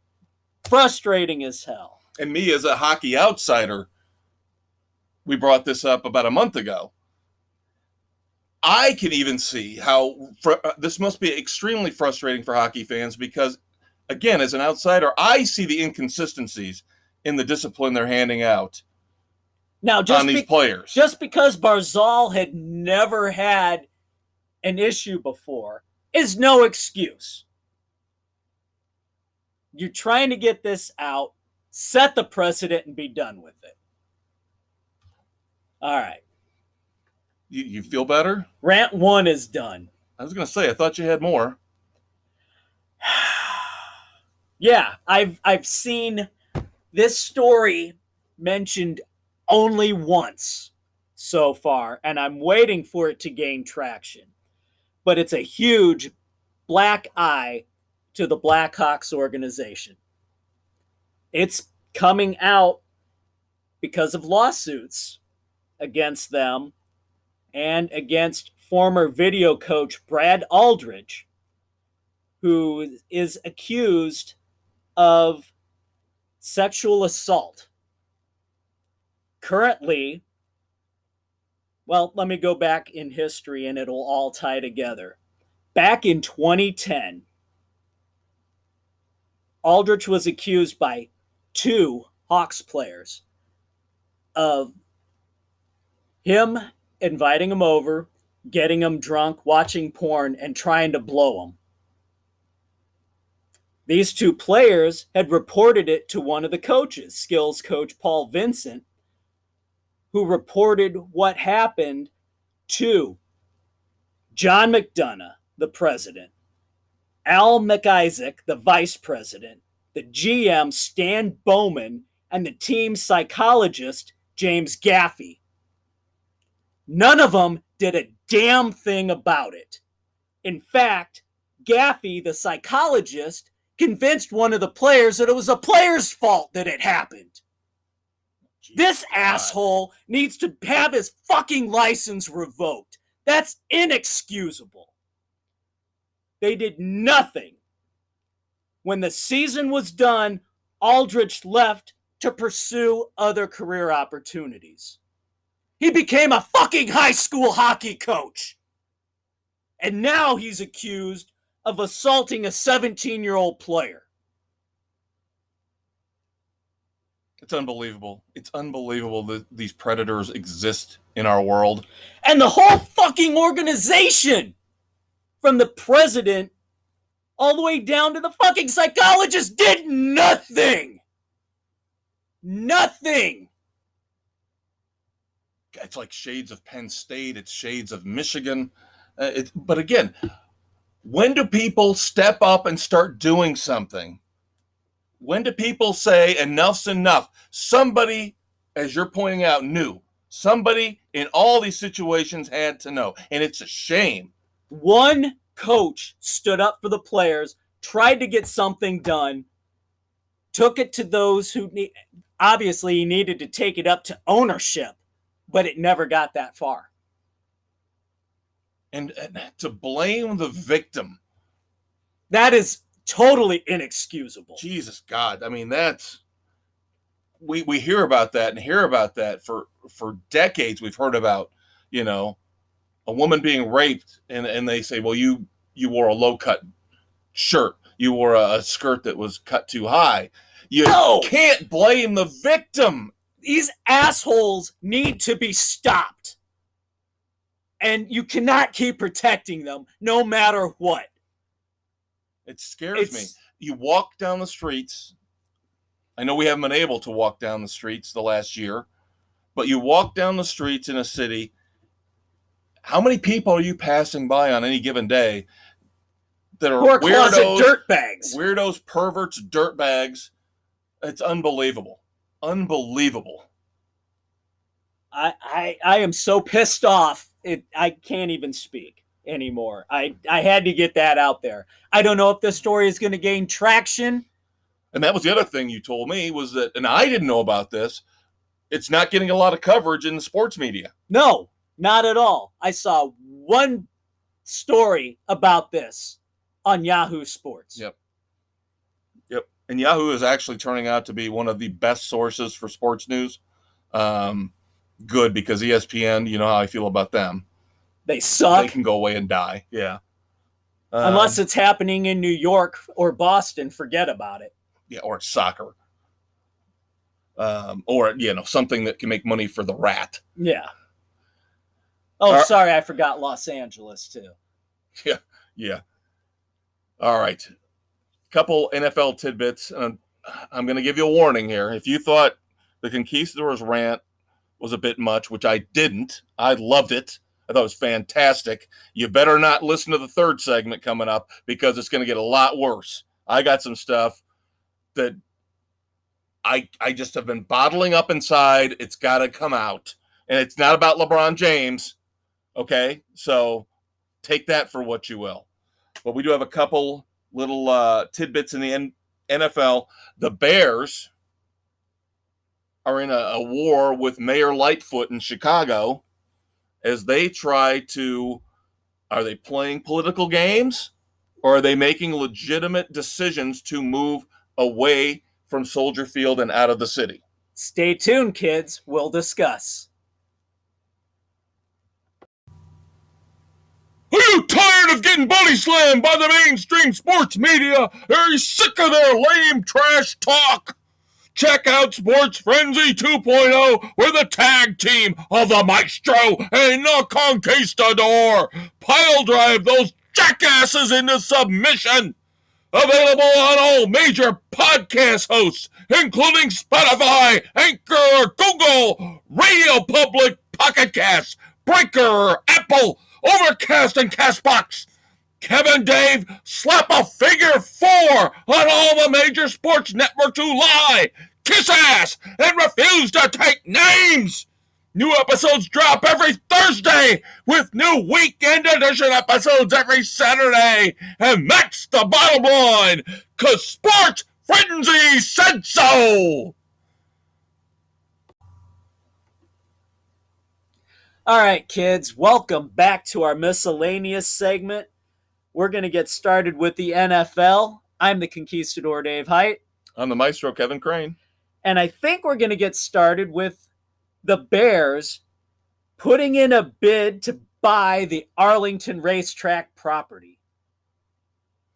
Frustrating as hell. And me as a hockey outsider, we brought this up about a month ago. I can even see how this must be extremely frustrating for hockey fans because, again, as an outsider, I see the inconsistencies in the discipline they're handing out now, on these players. Just because Barzal had never had an issue before is no excuse. You're trying to get this out, set the precedent, and be done with it. All right. You feel better? Rant 1 is done. I was going to say, I thought you had more. Yeah, I've seen this story mentioned only once so far, and I'm waiting for it to gain traction. But it's a huge black eye to the Blackhawks organization. It's coming out because of lawsuits against them and against former video coach Brad Aldridge, who is accused of sexual assault. Currently, well, let me go back in history and it'll all tie together. Back in 2010, Aldridge was accused by 2 Hawks players of him inviting him over, getting him drunk, watching porn, and trying to blow him. These 2 players had reported it to one of the coaches, skills coach Paul Vincent, who reported what happened to John McDonough, the president, Al McIsaac, the vice president, the GM, Stan Bowman, and the team psychologist, James Gaffey. None of them did a damn thing about it. In fact, Gaffey, the psychologist, convinced one of the players that it was the player's fault that it happened. This asshole needs to have his fucking license revoked. That's inexcusable. They did nothing. When the season was done, Aldridge left to pursue other career opportunities. He became a fucking high school hockey coach. And now he's accused of assaulting a 17-year-old player. It's unbelievable. It's unbelievable that these predators exist in our world. And the whole fucking organization, from the president all the way down to the fucking psychologist, did nothing. Nothing. It's like shades of Penn State. It's shades of Michigan. But again, when do people step up and start doing something? When do people say enough's enough? Somebody, as you're pointing out, knew. Somebody in all these situations had to know. And it's a shame. One coach stood up for the players, tried to get something done, took it to those who obviously he needed to take it up to ownership, but it never got that far. And to blame the victim. That is totally inexcusable. Jesus God. I mean, that's we hear about that and hear about that for decades. We've heard about, a woman being raped and they say, well, you wore a low cut shirt. You wore a skirt that was cut too high. You can't blame the victim. These assholes need to be stopped. And you cannot keep protecting them no matter what. It scares me. You walk down the streets. I know we haven't been able to walk down the streets the last year, but you walk down the streets in a city. How many people are you passing by on any given day that are weirdos, dirtbags? Weirdos, perverts, dirtbags. It's unbelievable. Unbelievable. I am so pissed off. I can't even speak anymore. I had to get that out there. I don't know if this story is going to gain traction. And that was the other thing you told me was that, and I didn't know about this, it's not getting a lot of coverage in the sports media. No, not at all. I saw one story about this on Yahoo Sports. Yep. And Yahoo is actually turning out to be one of the best sources for sports news. Good, because ESPN, you know how I feel about them. They suck. They can go away and die. Yeah. Unless it's happening in New York or Boston, forget about it. Yeah, or soccer. Or, something that can make money for the rat. Yeah. Oh, sorry, I forgot Los Angeles, too. Yeah. All right. Couple NFL tidbits. I'm going to give you a warning here. If you thought the Conquistadors rant was a bit much, which I didn't, I loved it. I thought it was fantastic. You better not listen to the third segment coming up because it's going to get a lot worse. I got some stuff that I just have been bottling up inside. It's got to come out. And it's not about LeBron James. Okay? So take that for what you will. But we do have a couple little tidbits in the NFL. The Bears are in a war with Mayor Lightfoot in Chicago as they try to, are they playing political games or are they making legitimate decisions to move away from Soldier Field and out of the city? Stay tuned, kids. We'll discuss. Are you tired of getting body slammed by the mainstream sports media? Are you sick of their lame trash talk? Check out Sports Frenzy 2.0 with a tag team of the Maestro and the Conquistador. Pile drive those jackasses into submission. Available on all major podcast hosts, including Spotify, Anchor, Google, Radio Public, Pocket Cast, Breaker, Apple, Overcast, and CastBox. Kevin Dave, slap a figure 4 on all the major sports networks who lie, kiss ass, and refuse to take names. New episodes drop every Thursday with new weekend edition episodes every Saturday. And that's the bottom line, because Sports Frenzy said so. All right, kids, welcome back to our miscellaneous segment. We're going to get started with the NFL. I'm the Conquistador, Dave Height. I'm the Maestro, Kevin Crane. And I think we're going to get started with the Bears putting in a bid to buy the Arlington racetrack property.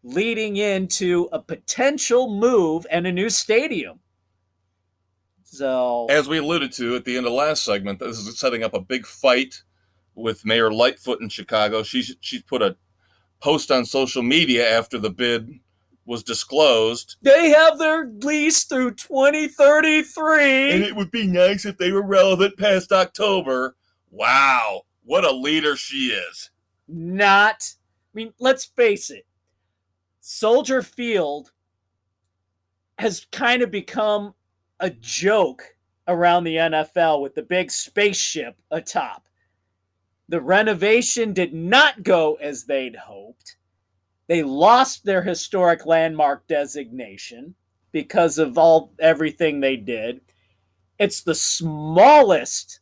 leading into a potential move and a new stadium. So, as we alluded to at the end of last segment, this is setting up a big fight with Mayor Lightfoot in Chicago. She's put a post on social media after the bid was disclosed. they have their lease through 2033. And it would be nice if they were relevant past October. Wow, what a leader she is. Not, I mean, let's face it. Soldier Field has kind of become a joke around the NFL with the big spaceship atop. The renovation did not go as they'd hoped. They lost their historic landmark designation because of everything they did. It's the smallest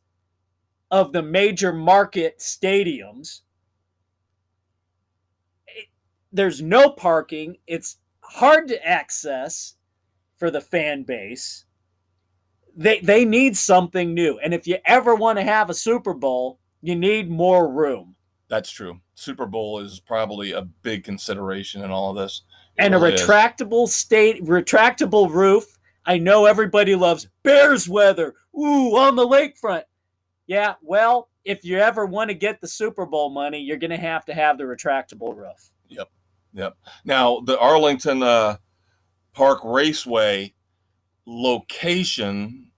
of the major market stadiums. There's no parking. It's hard to access for the fan base. They need something new. And if you ever want to have a Super Bowl, you need more room. That's true. Super Bowl is probably a big consideration in all of this. And a retractable roof. I know everybody loves Bears weather. Ooh, on the lakefront. Yeah, well, if you ever want to get the Super Bowl money, you're going to have the retractable roof. Yep. Now, the Arlington Park Raceway location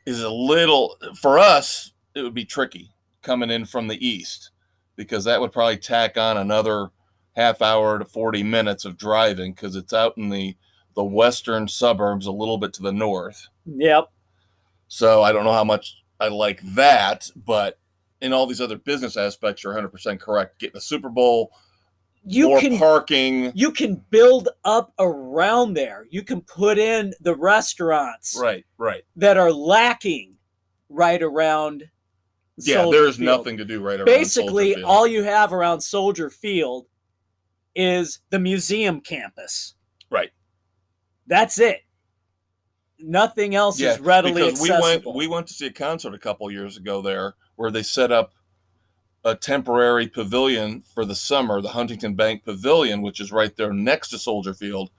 is a little, for us, it would be tricky coming in from the east, because that would probably tack on another half hour to 40 minutes of driving, because it's out in the western suburbs a little bit to the north. Yep. So I don't know how much I like that, but in all these other business aspects, you're 100% correct. Get the Super Bowl, more parking. You can build up around there. You can put in the restaurants Right. that are lacking right around Soldier there's Field. Nothing to do right around Basically, Soldier Field. all you have around Soldier Field is the museum campus. Right. That's it. Nothing else is readily accessible. We went to see a concert a couple years ago there where they set up a temporary pavilion for the summer, the Huntington Bank Pavilion, which is right there next to Soldier Field.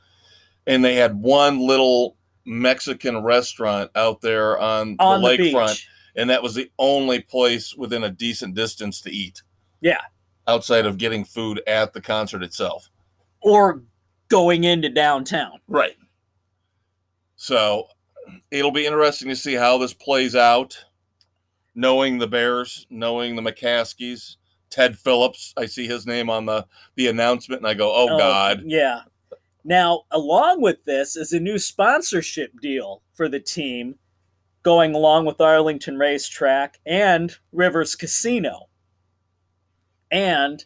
And they had one little Mexican restaurant out there on the lakefront. And that was the only place within a decent distance to eat. Yeah. Outside of getting food at the concert itself. Or going into downtown. Right. So it'll be interesting to see how this plays out. Knowing the Bears, knowing the McCaskies, Ted Phillips, I see his name on the announcement, and I go, oh, God. Yeah. Now, along with this is a new sponsorship deal for the team going along with Arlington Racetrack and Rivers Casino. And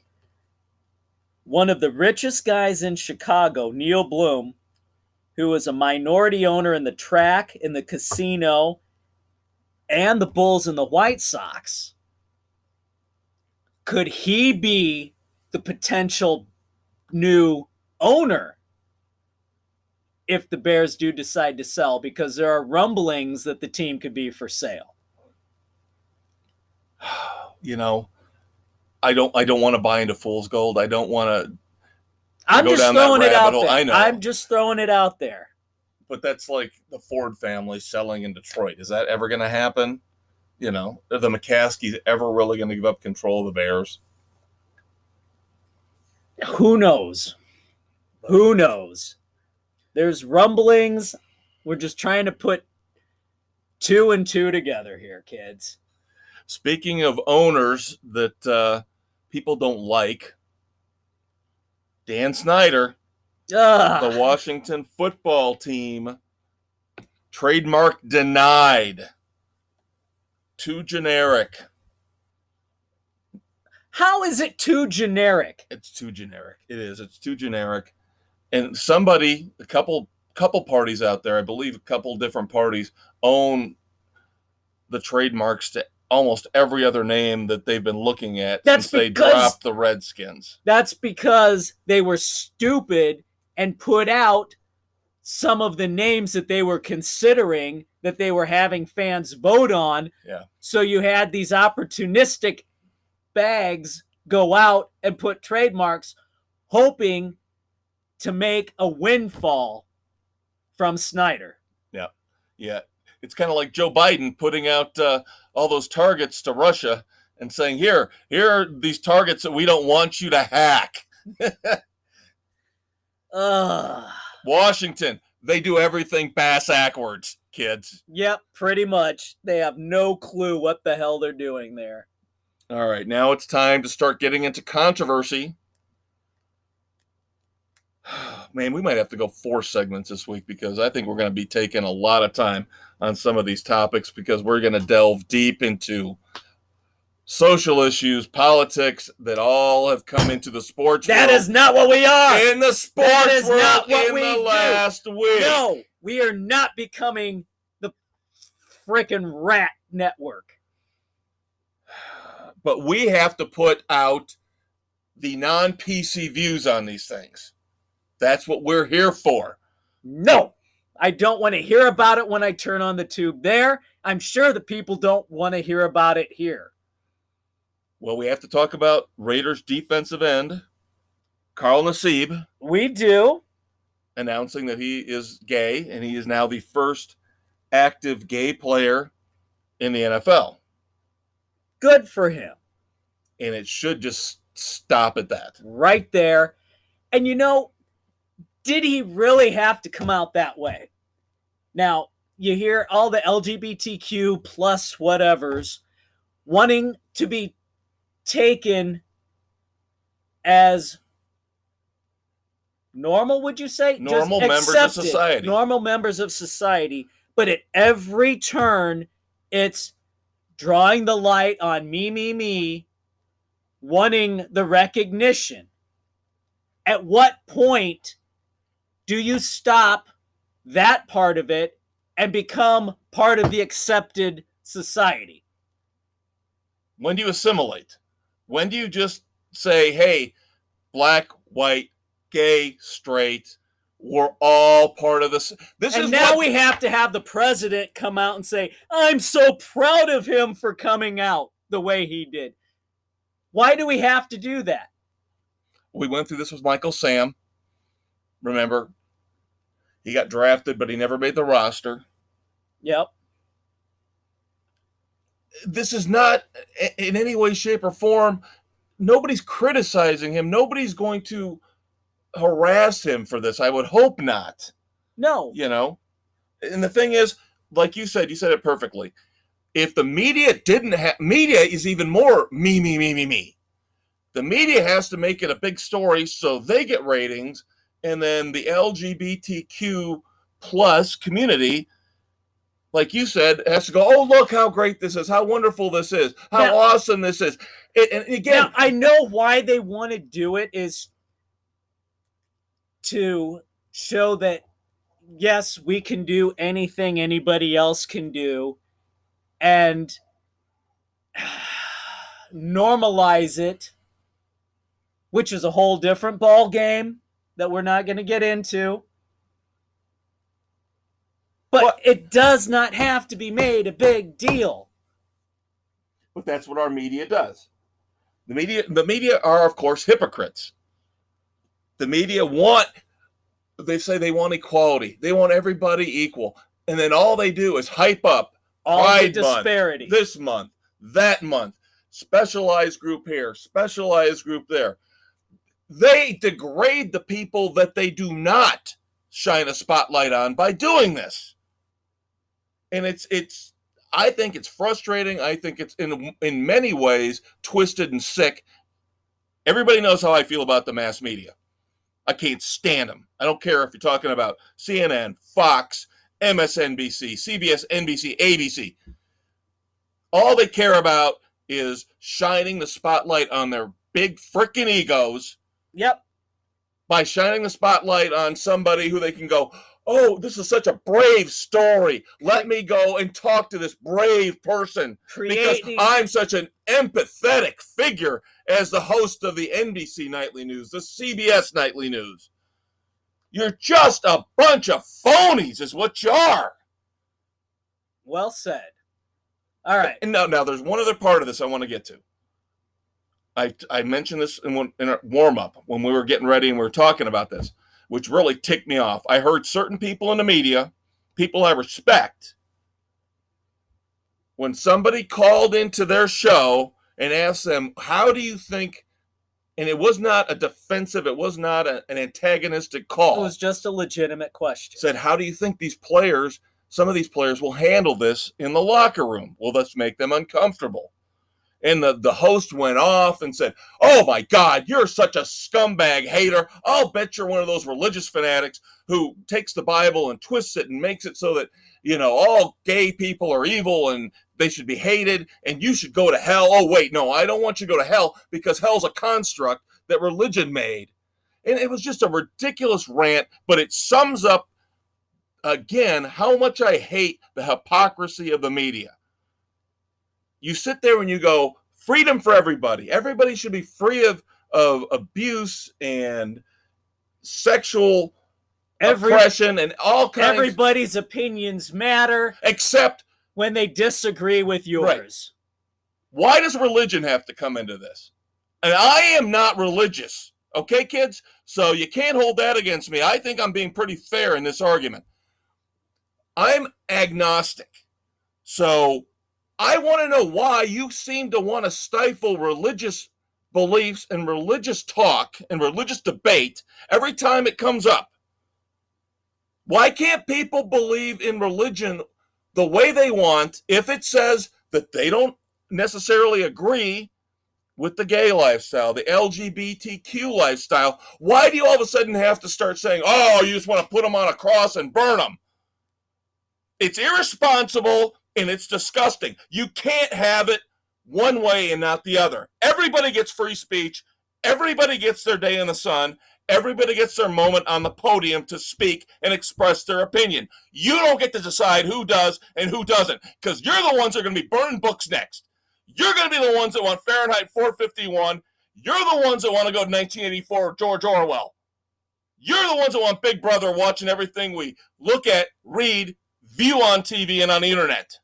one of the richest guys in Chicago, Neil Bloom, who is a minority owner in the track, in the casino, and the Bulls and the White Sox. Could he be the potential new owner if the Bears do decide to sell? Because there are rumblings that the team could be for sale. You know, I don't want to buy into fool's gold. I don't want to. I'm just throwing it out there. I know. I'm just throwing it out there. But that's like the Ford family selling in Detroit. Is that ever going to happen? You know, are the McCaskies ever really going to give up control of the Bears? Who knows? Who knows? There's rumblings. We're just trying to put 2 and 2 together here, kids. Speaking of owners that people don't like, Dan Snyder, the Washington football team, trademark denied. Too generic. How is it too generic? It's too generic. It is. It's too generic. And somebody, a couple parties out there, I believe a couple different parties, own the trademarks to almost every other name that they've been looking at since they dropped the Redskins. That's because they were stupid and put out some of the names that they were considering that they were having fans vote on. Yeah. So you had these opportunistic bags go out and put trademarks, hoping to make a windfall from Snyder. Yeah. Yeah. It's kind of like Joe Biden putting out all those targets to Russia and saying, here are these targets that we don't want you to hack. Washington, they do everything bass-ackwards, kids. Yep, pretty much. They have no clue what the hell they're doing there. All right, now it's time to start getting into controversy. Man, we might have to go 4 segments this week because I think we're going to be taking a lot of time on some of these topics because we're going to delve deep into social issues, politics that all have come into the sports world. That is not what we are. In the sports world in the last week. No, we are not becoming the frickin' rat network. But we have to put out the non-PC views on these things. That's what we're here for. No, I don't want to hear about it when I turn on the tube there. I'm sure the people don't want to hear about it here. Well, we have to talk about Raiders defensive end, Carl Nassib. We do. Announcing that he is gay, and he is now the first active gay player in the NFL. Good for him. And it should just stop at that. Right there. And you know, did he really have to come out that way? Now, you hear all the LGBTQ plus whatevers wanting to be taken as normal, would you say? Normal members of society. Normal members of society. But at every turn, it's drawing the light on me, wanting the recognition. At what point do you stop that part of it and become part of the accepted society? When do you assimilate? When do you just say, hey, black, white, gay, straight, we're all part of this. And now we have to have the president come out and say, I'm so proud of him for coming out the way he did. Why do we have to do that? We went through this with Michael Sam. Remember, he got drafted, but he never made the roster. Yep. This is not in any way, shape, or form. Nobody's criticizing him. Nobody's going to harass him for this. I would hope not. No. You know? And the thing is, like you said it perfectly. If the media didn't have, media is even more me. The media has to make it a big story so they get ratings, and then the LGBTQ plus community, like you said, has to go, oh, look how great this is, how wonderful this is, how awesome this is. And again, now, I know why they want to do it is to show that, yes, we can do anything anybody else can do, and normalize it, which is a whole different ball game that we're not going to get into. But it does not have to be made a big deal. But that's what our media does. The media are, of course, hypocrites. The media they say they want equality. They want everybody equal. And then all they do is hype up all Pride the disparity. Month, this month, that month, specialized group here, specialized group there. They degrade the people that they do not shine a spotlight on by doing this. And it's I think it's frustrating. I think it's in many ways twisted and sick. Everybody knows how I feel about the mass media. I can't stand them. I don't care if you're talking about CNN, Fox, MSNBC, CBS, NBC, ABC. All they care about is shining the spotlight on their big freaking egos. Yep. By shining the spotlight on somebody who they can go, oh, this is such a brave story. Let me go and talk to this brave person because I'm such an empathetic figure as the host of the NBC Nightly News, the CBS Nightly News. You're just a bunch of phonies is what you are. Well said. All right. And now there's one other part of this I want to get to. I mentioned this in our warm-up when we were getting ready and we were talking about this. which really ticked me off. I heard certain people in the media, people I respect, when somebody called into their show and asked them, how do you think, and it was not a defensive, it was not an antagonistic call. It was just a legitimate question. Said, how do you think these players, some of these players will handle this in the locker room? Well, let's make them uncomfortable. And the host went off and said, oh my God, you're such a scumbag hater. I'll bet you're one of those religious fanatics who takes the Bible and twists it and makes it so that, you know, all gay people are evil and they should be hated and you should go to hell. Oh, wait, no, I don't want you to go to hell because hell's a construct that religion made. And it was just a ridiculous rant, but it sums up, again, how much I hate the hypocrisy of the media. You sit there and you go, freedom for everybody. Everybody should be free of abuse and sexual oppression and all kinds. Everybody's opinions matter. Except when they disagree with yours. Right. Why does religion have to come into this? And I am not religious. Okay, kids? So you can't hold that against me. I think I'm being pretty fair in this argument. I'm agnostic. So I want to know why you seem to want to stifle religious beliefs and religious talk and religious debate every time it comes up. Why can't people believe in religion the way they want if it says that they don't necessarily agree with the gay lifestyle, the LGBTQ lifestyle? Why do you all of a sudden have to start saying, oh, you just want to put them on a cross and burn them? It's irresponsible and it's disgusting. You can't have it one way and not the other. Everybody gets free speech. Everybody gets their day in the sun. Everybody gets their moment on the podium to speak and express their opinion. You don't get to decide who does and who doesn't, because you're the ones that are going to be burning books next. You're going to be the ones that want Fahrenheit 451. You're the ones that want to go to 1984 George Orwell. You're the ones that want Big Brother watching everything we look at, read, view on TV and on the internet.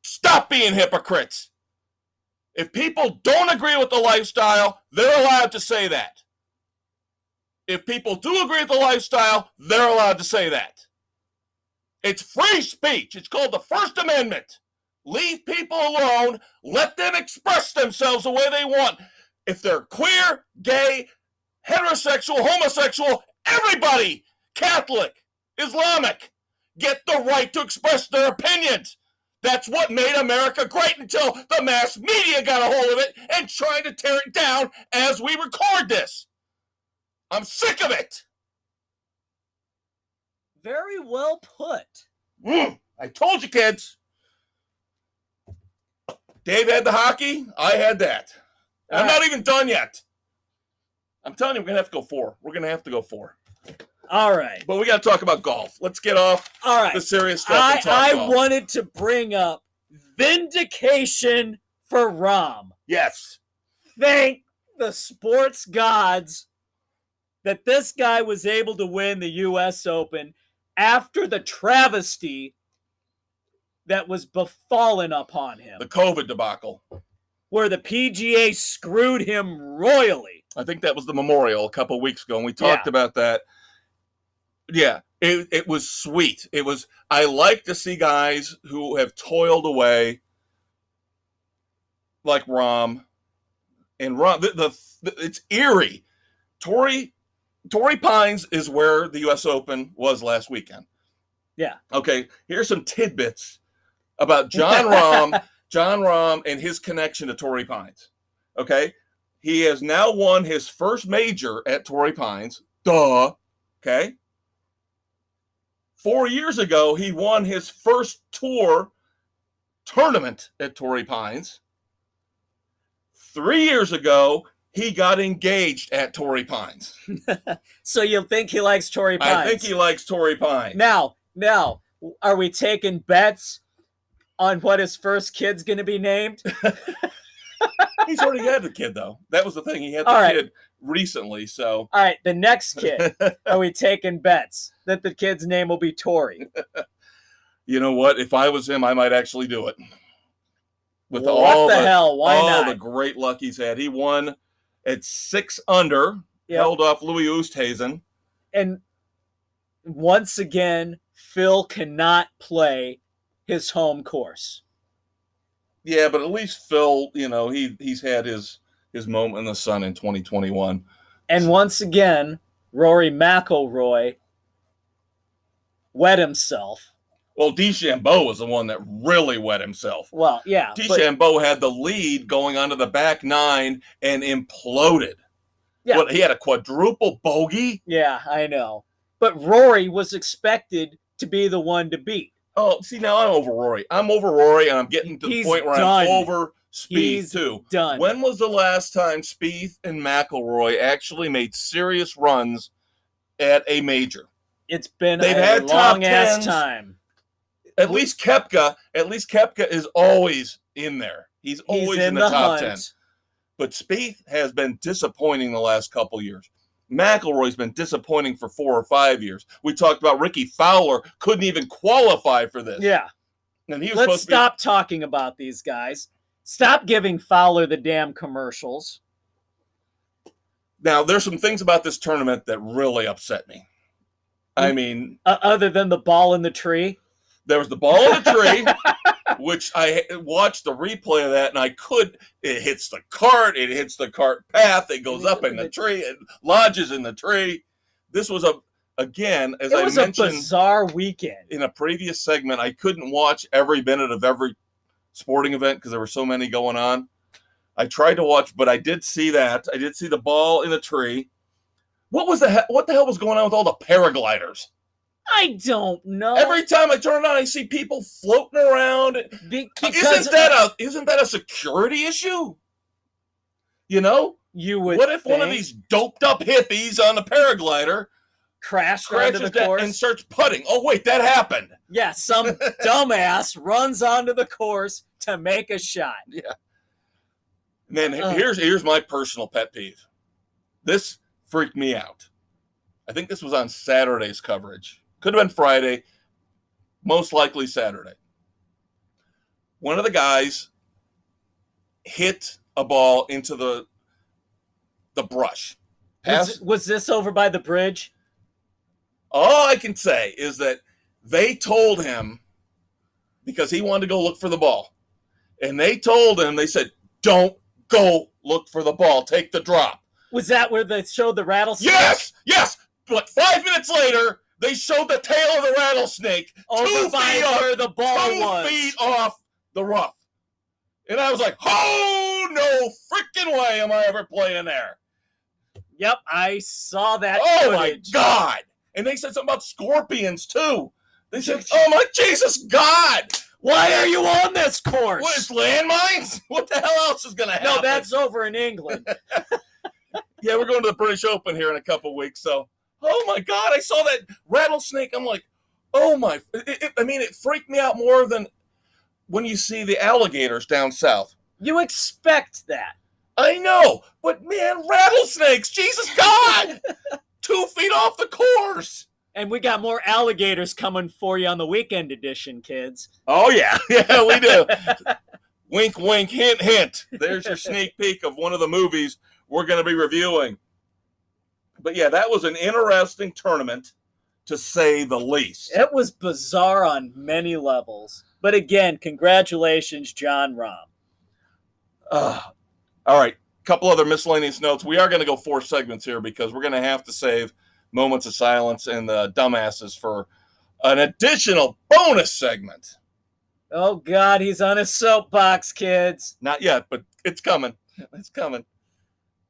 Stop being hypocrites. If people don't agree with the lifestyle, they're allowed to say that. If people do agree with the lifestyle, they're allowed to say that. It's free speech. It's called the First Amendment. Leave people alone. Let them express themselves the way they want. If they're queer, gay, heterosexual, homosexual, everybody, Catholic, Islamic, get the right to express their opinions. That's what made America great until the mass media got a hold of it and tried to tear it down as we record this. I'm sick of it. Very well put. I told you, kids. Dave had the hockey. I had that. And I'm not even done yet. I'm telling you, we're going to have to go 4. We're going to have to go 4. All right. But we got to talk about golf. Let's get off the serious stuff and talk I golf. wanted to bring up vindication for Rahm. Yes. Thank the sports gods that this guy was able to win the U.S. Open after the travesty that was befallen upon him. The COVID debacle. Where the PGA screwed him royally. I think that was the memorial a couple of weeks ago, and we talked about that. Yeah, it was sweet. It was. I like to see guys who have toiled away, like Rahm, and Rahm. It's eerie. Torrey Pines is where the U.S. Open was last weekend. Yeah. Okay. Here's some tidbits about John Rahm. John Rahm and his connection to Torrey Pines. Okay. He has now won his first major at Torrey Pines. Duh. Okay. 4 years ago, he won his first tour tournament at Torrey Pines. 3 years ago, he got engaged at Torrey Pines. So you think he likes Torrey Pines? I think he likes Torrey Pines. Now, are we taking bets on what his first kid's going to be named? He's already had the kid, though. That was the thing. He had the kid recently, so. All right, the next kid. Are we taking bets that the kid's name will be Torrey? You know what? If I was him, I might actually do it. With all the hell? Why not? All the great luck he's had. He won at 6 under Yep. held off Louis Oosthuizen. And once again, Phil cannot play his home course. Yeah, but at least Phil, he's had his moment in the sun in 2021. And once again, Rory McIlroy wet himself. Well, DeChambeau was the one that really wet himself. Well, yeah. DeChambeau had the lead going onto the back nine and imploded. Yeah. He had a quadruple bogey? Yeah, I know. But Rory was expected to be the one to beat. Oh, see, now I'm over Rory. I'm over Rory, and I'm getting to the point where I'm over Spieth, too. Done. When was the last time Spieth and McIlroy actually made serious runs at a major? It's been They've a had long-ass time. At least Koepka is always in there. He's always in the top 10. But Spieth has been disappointing the last couple years. McIlroy's been disappointing for 4 or 5 years. We talked about Ricky Fowler couldn't even qualify for this. Yeah. And he was Let's stop talking about these guys. Stop giving Fowler the damn commercials. Now, there's some things about this tournament that really upset me. I mean, other than the ball in the tree. There was the ball in the tree, which I watched the replay of that, and it hits the cart path, it goes up in the tree, it lodges in the tree. This was again, as I mentioned, a bizarre weekend. In a previous segment, I couldn't watch every minute of every sporting event because there were so many going on. I tried to watch, but I did see that. I did see the ball in the tree. What the hell was going on with all the paragliders? I don't know. Every time I turn it on, I see people floating around. Isn't that a security issue? You would. What if one of these doped up hippies on the paraglider crashes onto the course and starts putting? Oh wait, that happened. Yeah, some dumbass runs onto the course to make a shot. Yeah. And then here's my personal pet peeve. This freaked me out. I think this was on Saturday's coverage. Could have been Friday, most likely Saturday. One of the guys hit a ball into the brush. Was this over by the bridge? All I can say is that they told him, because he wanted to go look for the ball, and they said, don't go look for the ball, take the drop. Was that where they showed the rattlesnake? Yes. But 5 minutes later, they showed the tail of the rattlesnake 2 feet off where the ball was. 2 feet off the rough. And I was like, oh, no freaking way am I ever playing there. Yep, I saw that Oh, footage. my God. And they said something about scorpions, too. They said, oh, my Jesus God. Why are you on this course? What, is landmines? What the hell else is going to happen? No, that's over in England. Yeah, we're going to the British Open here in a couple weeks, so. Oh, my God, I saw that rattlesnake. I'm like, oh, my. It freaked me out more than when you see the alligators down south. You expect that. I know, but, man, rattlesnakes, Jesus God. 2 feet off the course. And we got more alligators coming for you on the weekend edition, kids. Oh, yeah. Yeah, we do. Wink, wink, hint, hint. There's your sneak peek of one of the movies we're going to be reviewing. But yeah, that was an interesting tournament, to say the least. It was bizarre on many levels. But again, congratulations, John Rahm. All right, a couple other miscellaneous notes. We are going to go 4 segments here because we're going to have to save moments of silence and the dumbasses for an additional bonus segment. Oh, God, he's on his soapbox, kids. Not yet, but it's coming. It's coming.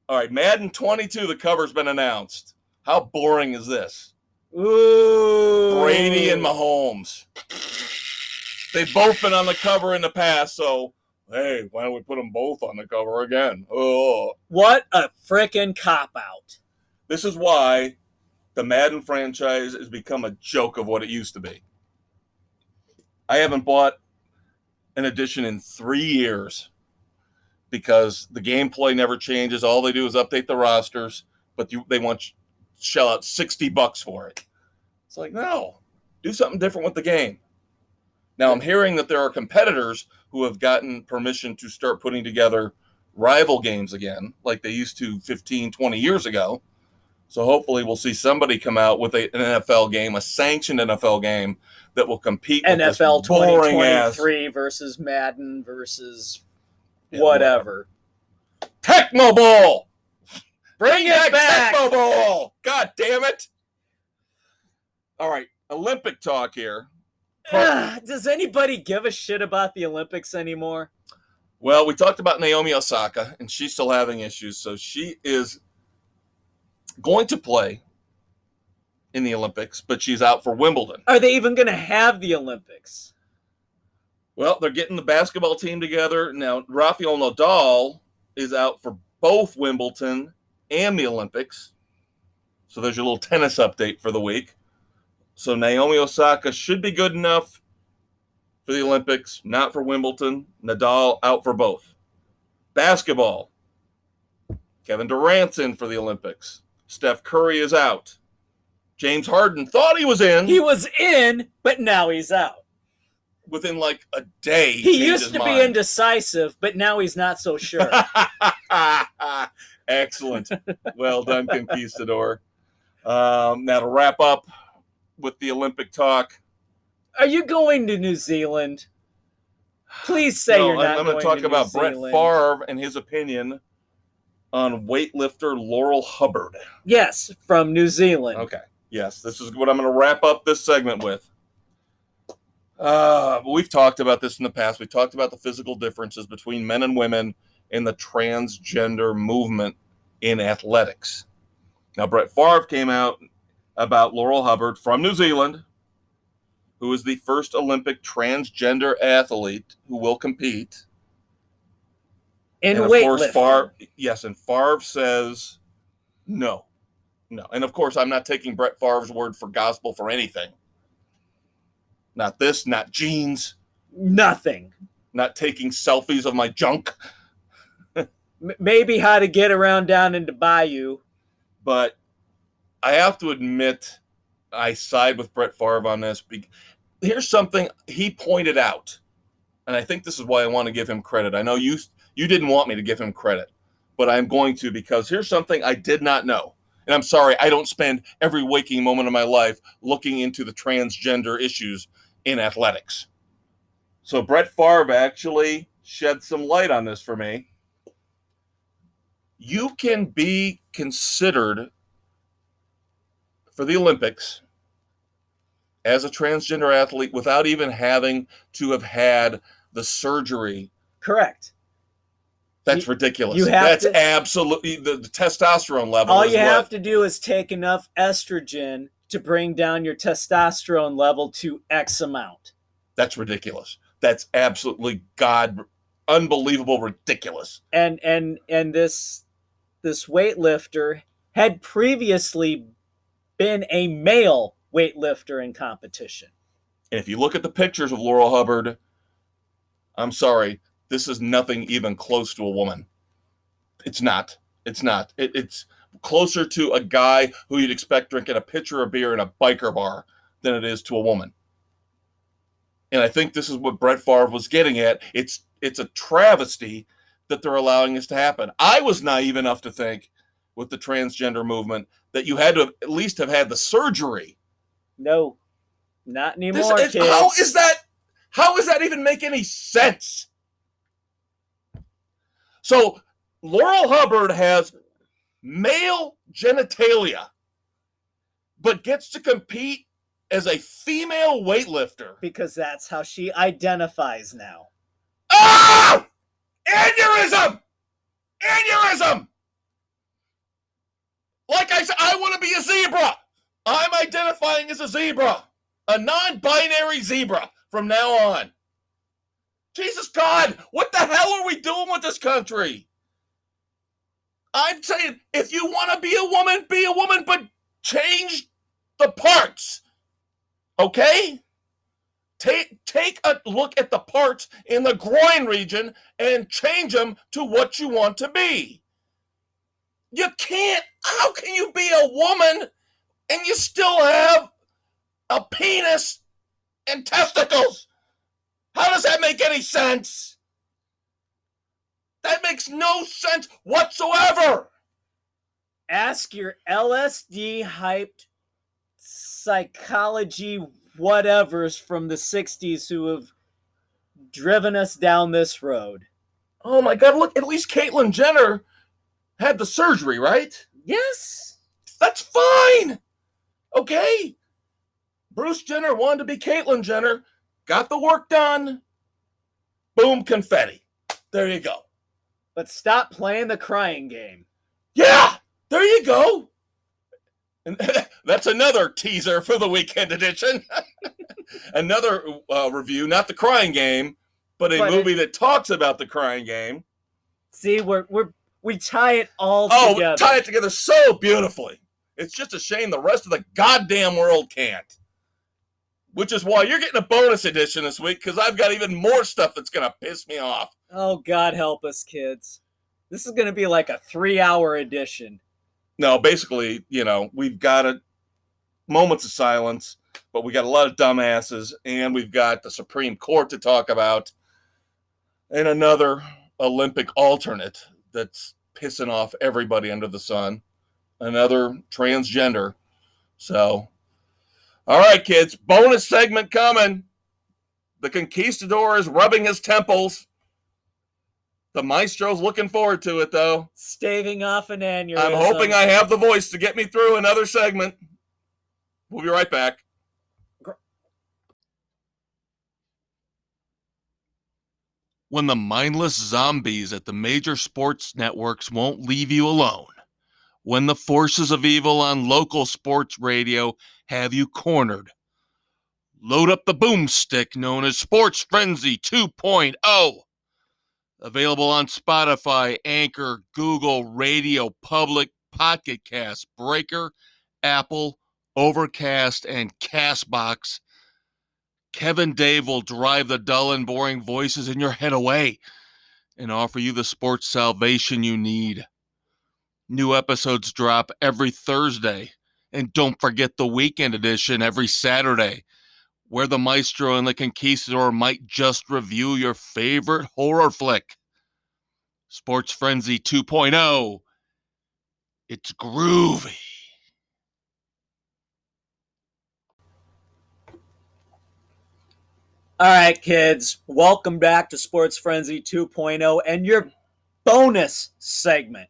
All right, Madden 22, the cover's been announced. How boring is this? Ooh. Brady and Mahomes. They've both been on the cover in the past, so, hey, why don't we put them both on the cover again? Oh. What a frickin' cop-out. This is why the Madden franchise has become a joke of what it used to be. I haven't bought an edition in 3 years because the gameplay never changes. All they do is update the rosters, but they want to shell out $60 for it. It's like, no, do something different with the game. Now, I'm hearing that there are competitors who have gotten permission to start putting together rival games again, like they used to 15, 20 years ago. So hopefully we'll see somebody come out with an NFL game, a sanctioned NFL game that will compete with NFL this boring ass 2023 versus Madden versus whatever. Tecmo Bowl. Bring it back. Tecmo Bowl. God damn it. All right, Olympic talk here. Does anybody give a shit about the Olympics anymore? Well, we talked about Naomi Osaka, and she's still having issues, so she is going to play in the Olympics, but she's out for Wimbledon. Are they even going to have the Olympics? Well, they're getting the basketball team together. Now, Rafael Nadal is out for both Wimbledon and the Olympics. So there's your little tennis update for the week. So Naomi Osaka should be good enough for the Olympics, not for Wimbledon. Nadal out for both. Basketball. Kevin Durant's in for the Olympics. Steph Curry is out. James Harden thought he was in. He was in, but now he's out. Within like a day. He used to be indecisive, but now he's not so sure. Excellent. Well done, Conquistador. Now to wrap up with the Olympic talk. Are you going to New Zealand? Please say you're not. I'm going to talk about Brett Favre and his opinion on weightlifter Laurel Hubbard. Yes, from New Zealand. Okay. Yes, this is what I'm going to wrap up this segment with. We've talked about this in the past. We talked about the physical differences between men and women in the transgender movement in athletics. Now, Brett Favre came out about Laurel Hubbard from New Zealand, who is the first Olympic transgender athlete who will compete. In and of weightlifting. course, Favre says no. And of course, I'm not taking Brett Favre's word for gospel for anything. Not this, not jeans. Nothing. Not taking selfies of my junk. Maybe how to get around down into Bayou. But I have to admit, I side with Brett Favre on this. Here's something he pointed out, and I think this is why I want to give him credit. I know you didn't want me to give him credit, but I'm going to, because here's something I did not know. And I'm sorry, I don't spend every waking moment of my life looking into the transgender issues in athletics. So Brett Favre actually shed some light on this for me. You can be considered for the Olympics as a transgender athlete without even having to have had the surgery. Correct. That's ridiculous. That's absolutely the testosterone level. All you have to do is take enough estrogen to bring down your testosterone level to X amount. That's ridiculous. That's absolutely unbelievable ridiculous. And this weightlifter had previously been a male weightlifter in competition. And if you look at the pictures of Laurel Hubbard, I'm sorry, this is nothing even close to a woman. It's not. It's closer to a guy who you'd expect drinking a pitcher of beer in a biker bar than it is to a woman. And I think this is what Brett Favre was getting at. It's a travesty that they're allowing this to happen. I was naive enough to think with the transgender movement that you had to at least have had the surgery. No, not anymore, kids. How does that even make any sense? So Laurel Hubbard has male genitalia, but gets to compete as a female weightlifter. Because that's how she identifies now. Ah! Aneurysm! Aneurysm! Like I said, I want to be a zebra. I'm identifying as a zebra. A non-binary zebra from now on. Jesus God, what the hell are we doing with this country? I'm saying, if you want to be a woman, but change the parts. Okay? Take a look at the parts in the groin region and change them to what you want to be. You can't. How can you be a woman and you still have a penis and testicles? How does that make any sense? That makes no sense whatsoever. Ask your LSD hyped psychology whatevers from the 60s who have driven us down this road. Oh my God, look, at least Caitlyn Jenner had the surgery, right? Yes. That's fine. Okay. Bruce Jenner wanted to be Caitlyn Jenner, got the work done. Boom, confetti. There you go. But stop playing the crying game. Yeah, there you go. And that's another teaser for the weekend edition. Another review, not the crying game, but a movie that talks about the crying game. See, we tie it all together. Tie it together so beautifully. It's just a shame the rest of the goddamn world can't. Which is why you're getting a bonus edition this week, because I've got even more stuff that's going to piss me off. Oh, God help us, kids. This is going to be like a 3-hour edition. No, basically, we've got moments of silence, but we got a lot of dumbasses, and we've got the Supreme Court to talk about, and another Olympic alternate that's pissing off everybody under the sun, another transgender. So, all right, kids, bonus segment coming. The conquistador is rubbing his temples. The maestro's looking forward to it, though. Staving off an aneurysm. I'm hoping I have the voice to get me through another segment. We'll be right back. When the mindless zombies at the major sports networks won't leave you alone. When the forces of evil on local sports radio have you cornered. Load up the boomstick known as Sports Frenzy 2.0. Available on Spotify, Anchor, Google, Radio Public, Pocket Cast, Breaker, Apple, Overcast, and Castbox. Kevin Dave will drive the dull and boring voices in your head away and offer you the sports salvation you need. New episodes drop every Thursday. And don't forget the weekend edition every Saturday, where the maestro and the conquistador might just review your favorite horror flick. Sports Frenzy 2.0. It's groovy. All right, kids. Welcome back to Sports Frenzy 2.0 and your bonus segment.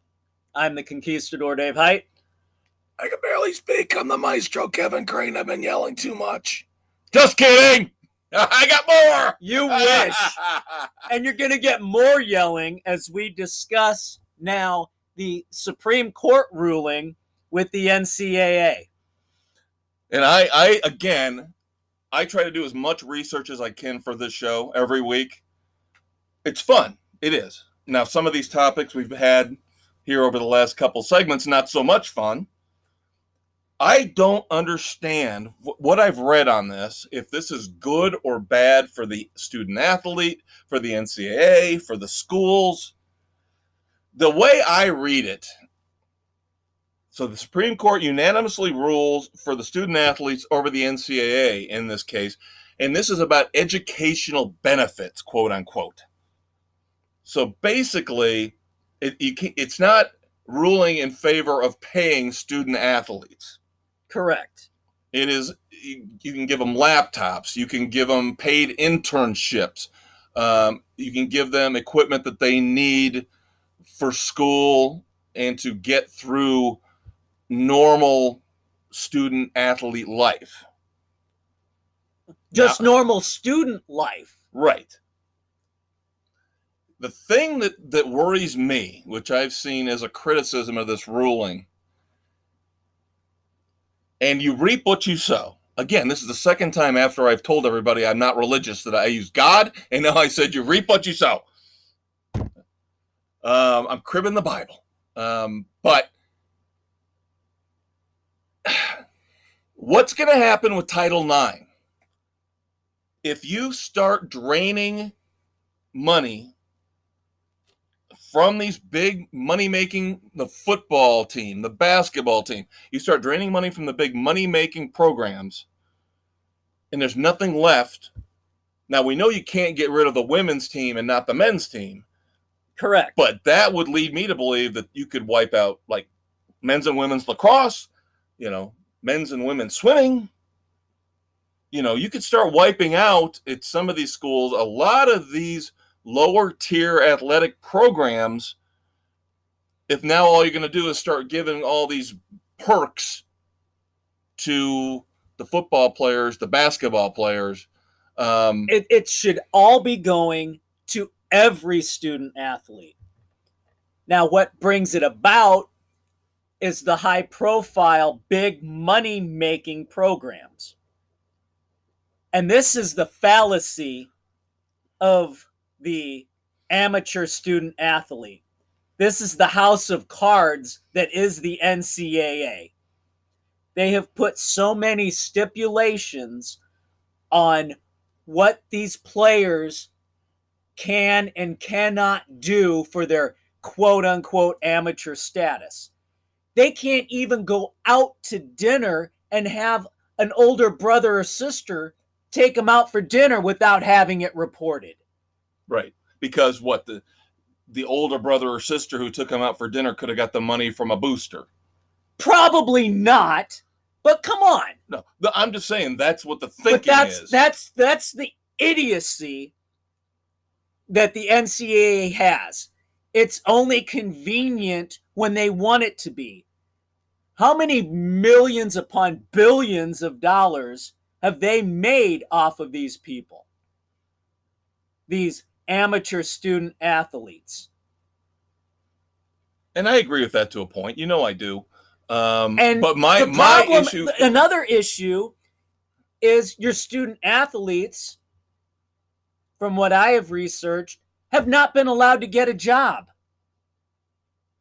I'm the conquistador, Dave Height. I can barely speak. I'm the maestro, Kevin Crane. I've been yelling too much. Just kidding. I got more. You wish. And you're going to get more yelling as we discuss now the Supreme Court ruling with the NCAA. And I try to do as much research as I can for this show every week. It's fun. It is. Now, some of these topics we've had here over the last couple segments, not so much fun. I don't understand what I've read on this, if this is good or bad for the student athlete, for the NCAA, for the schools. The way I read it, so the Supreme Court unanimously rules for the student athletes over the NCAA in this case, and this is about educational benefits, quote unquote. So basically, it's not ruling in favor of paying student athletes. Correct. It is, you can give them laptops, you can give them paid internships, you can give them equipment that they need for school and to get through normal student athlete life. Just normal student life. Right. The thing that worries me, which I've seen as a criticism of this ruling, and you reap what you sow. Again, this is the second time after I've told everybody I'm not religious that I use God, and now I said you reap what you sow. I'm cribbing the Bible. But what's going to happen with Title IX? If you start draining money from these big money-making, the football team, the basketball team, you start draining money from the big money-making programs, and there's nothing left. Now, we know you can't get rid of the women's team and not the men's team. Correct. But that would lead me to believe that you could wipe out, like, men's and women's lacrosse, men's and women's swimming. You could start wiping out at some of these schools a lot of these lower tier athletic programs. If now all you're going to do is start giving all these perks to the football players, the basketball players. It should all be going to every student athlete. Now, what brings it about is the high profile, big money making programs. And this is the fallacy of the amateur student athlete. This is the house of cards that is the NCAA. They have put so many stipulations on what these players can and cannot do for their quote-unquote amateur status. They can't even go out to dinner and have an older brother or sister take them out for dinner without having it reported. Right. Because the older brother or sister who took them out for dinner could have got the money from a booster. Probably not, but come on. No, I'm just saying that's what the thinking is. That's the idiocy that the NCAA has. It's only convenient when they want it to be. How many millions upon billions of dollars have they made off of these people? These amateur student athletes. And I agree with that to a point. I do. But another issue is your student athletes, from what I have researched, have not been allowed to get a job.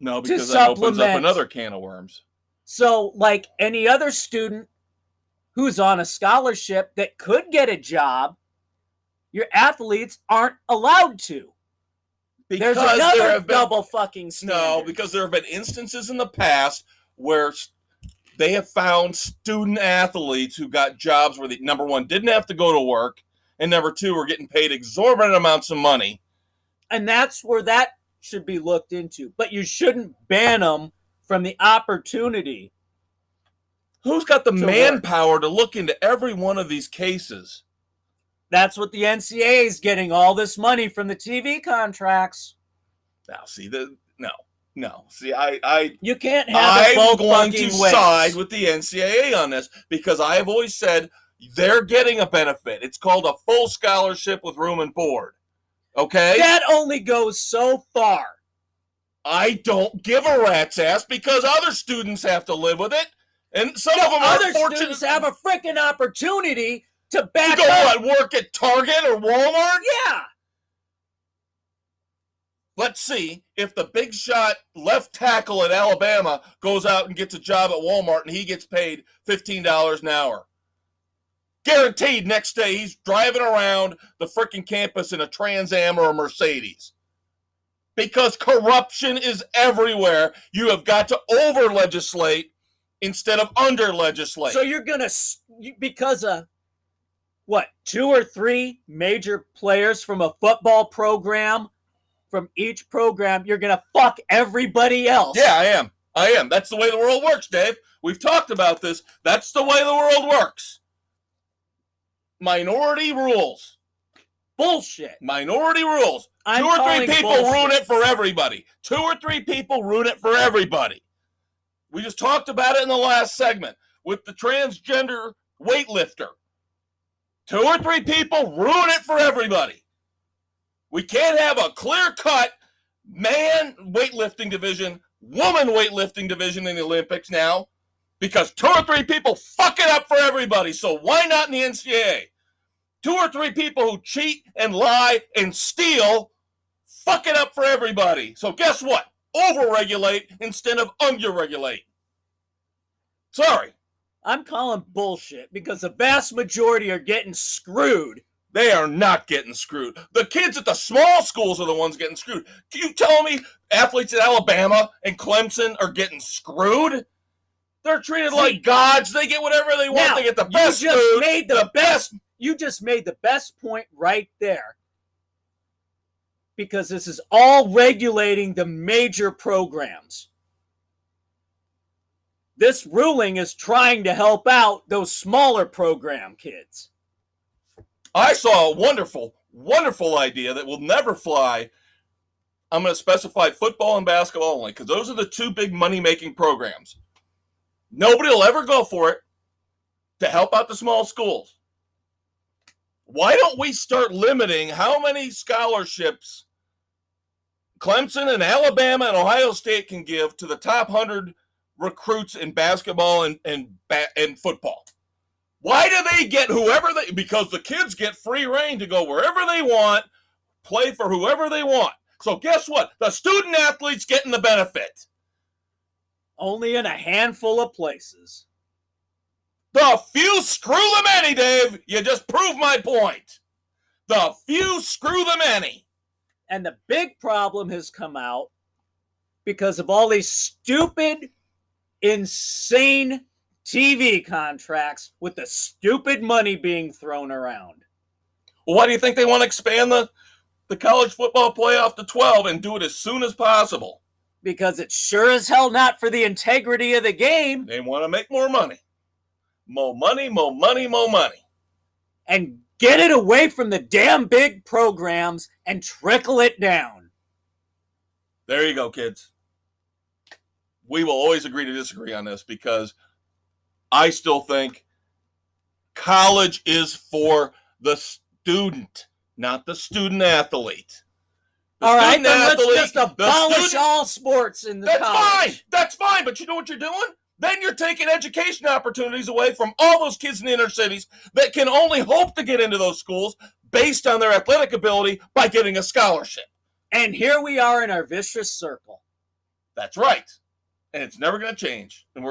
No, because that opens up another can of worms. So, like any other student who's on a scholarship that could get a job, your athletes aren't allowed to. Because there's another double fucking standard. No, because there have been instances in the past where they have found student athletes who got jobs where they, number one, didn't have to go to work, and number two, were getting paid exorbitant amounts of money. And that's where that should be looked into. But you shouldn't ban them from the opportunity. Who's got the manpower to look into every one of these cases? That's what the NCAA is getting all this money from the TV contracts. Now, see, no. See, I you can't have it both going fucking to ways. Side with the NCAA on this because I have always said they're getting a benefit. It's called a full scholarship with room and board. Okay? That only goes so far. I don't give a rat's ass because other students have to live with it. And some of them other are fortunate. Students have a freaking opportunity to work at Target or Walmart? Yeah. Let's see if the big shot left tackle at Alabama goes out and gets a job at Walmart and he gets paid $15 an hour. Guaranteed next day he's driving around the freaking campus in a Trans Am or a Mercedes. Because corruption is everywhere. You have got to over-legislate instead of under-legislate. So you're going to, because of, 2 or 3 major players from a football program, from each program, you're going to fuck everybody else. Yeah, I am. That's the way the world works, Dave. We've talked about this. That's the way the world works. Minority rules. Bullshit. Minority rules. I'm 2 or 3 people bullshit. ruin it for everybody. 2 or 3 people ruin it for everybody. We just talked about it in the last segment with the transgender weightlifter. 2 or 3 people ruin it for everybody. We can't have a clear-cut man weightlifting division, woman weightlifting division in the Olympics now because 2 or 3 people fuck it up for everybody. So why not in the NCAA? 2 or 3 people who cheat and lie and steal fuck it up for everybody. So guess what? Over-regulate instead of under-regulate. Sorry. I'm calling bullshit because the vast majority are getting screwed. They are not getting screwed. The kids at the small schools are the ones getting screwed. Can you tell me athletes at Alabama and Clemson are getting screwed? They're treated like gods. They get whatever they want. They get the best food. You just made the best point right there. Because this is all regulating the major programs. This ruling is trying to help out those smaller program kids. I saw a wonderful, wonderful idea that will never fly. I'm going to specify football and basketball only because those are the two big money-making programs. Nobody will ever go for it to help out the small schools. Why don't we start limiting how many scholarships Clemson and Alabama and Ohio State can give to the top 100 recruits in basketball and football? Why do they get whoever they, because the kids get free reign to go wherever they want, play for whoever they want. So guess what? The student athlete's getting the benefit. Only in a handful of places. The few screw the many, Dave. You just proved my point. The few screw the many. And the big problem has come out because of all these stupid, insane TV contracts with the stupid money being thrown around. Well, why do you think they want to expand the college football playoff to 12 and do it as soon as possible? Because it's sure as hell not for the integrity of the game. They want to make more money. More money, more money, more money. And get it away from the damn big programs and trickle it down. There you go, kids. We will always agree to disagree on this because I still think college is for the student, not the student athlete. All right, then let's just abolish all sports in the college. That's fine. But you know what you're doing? Then you're taking education opportunities away from all those kids in the inner cities that can only hope to get into those schools based on their athletic ability by getting a scholarship. And here we are in our vicious circle. That's right. And it's never going to change. And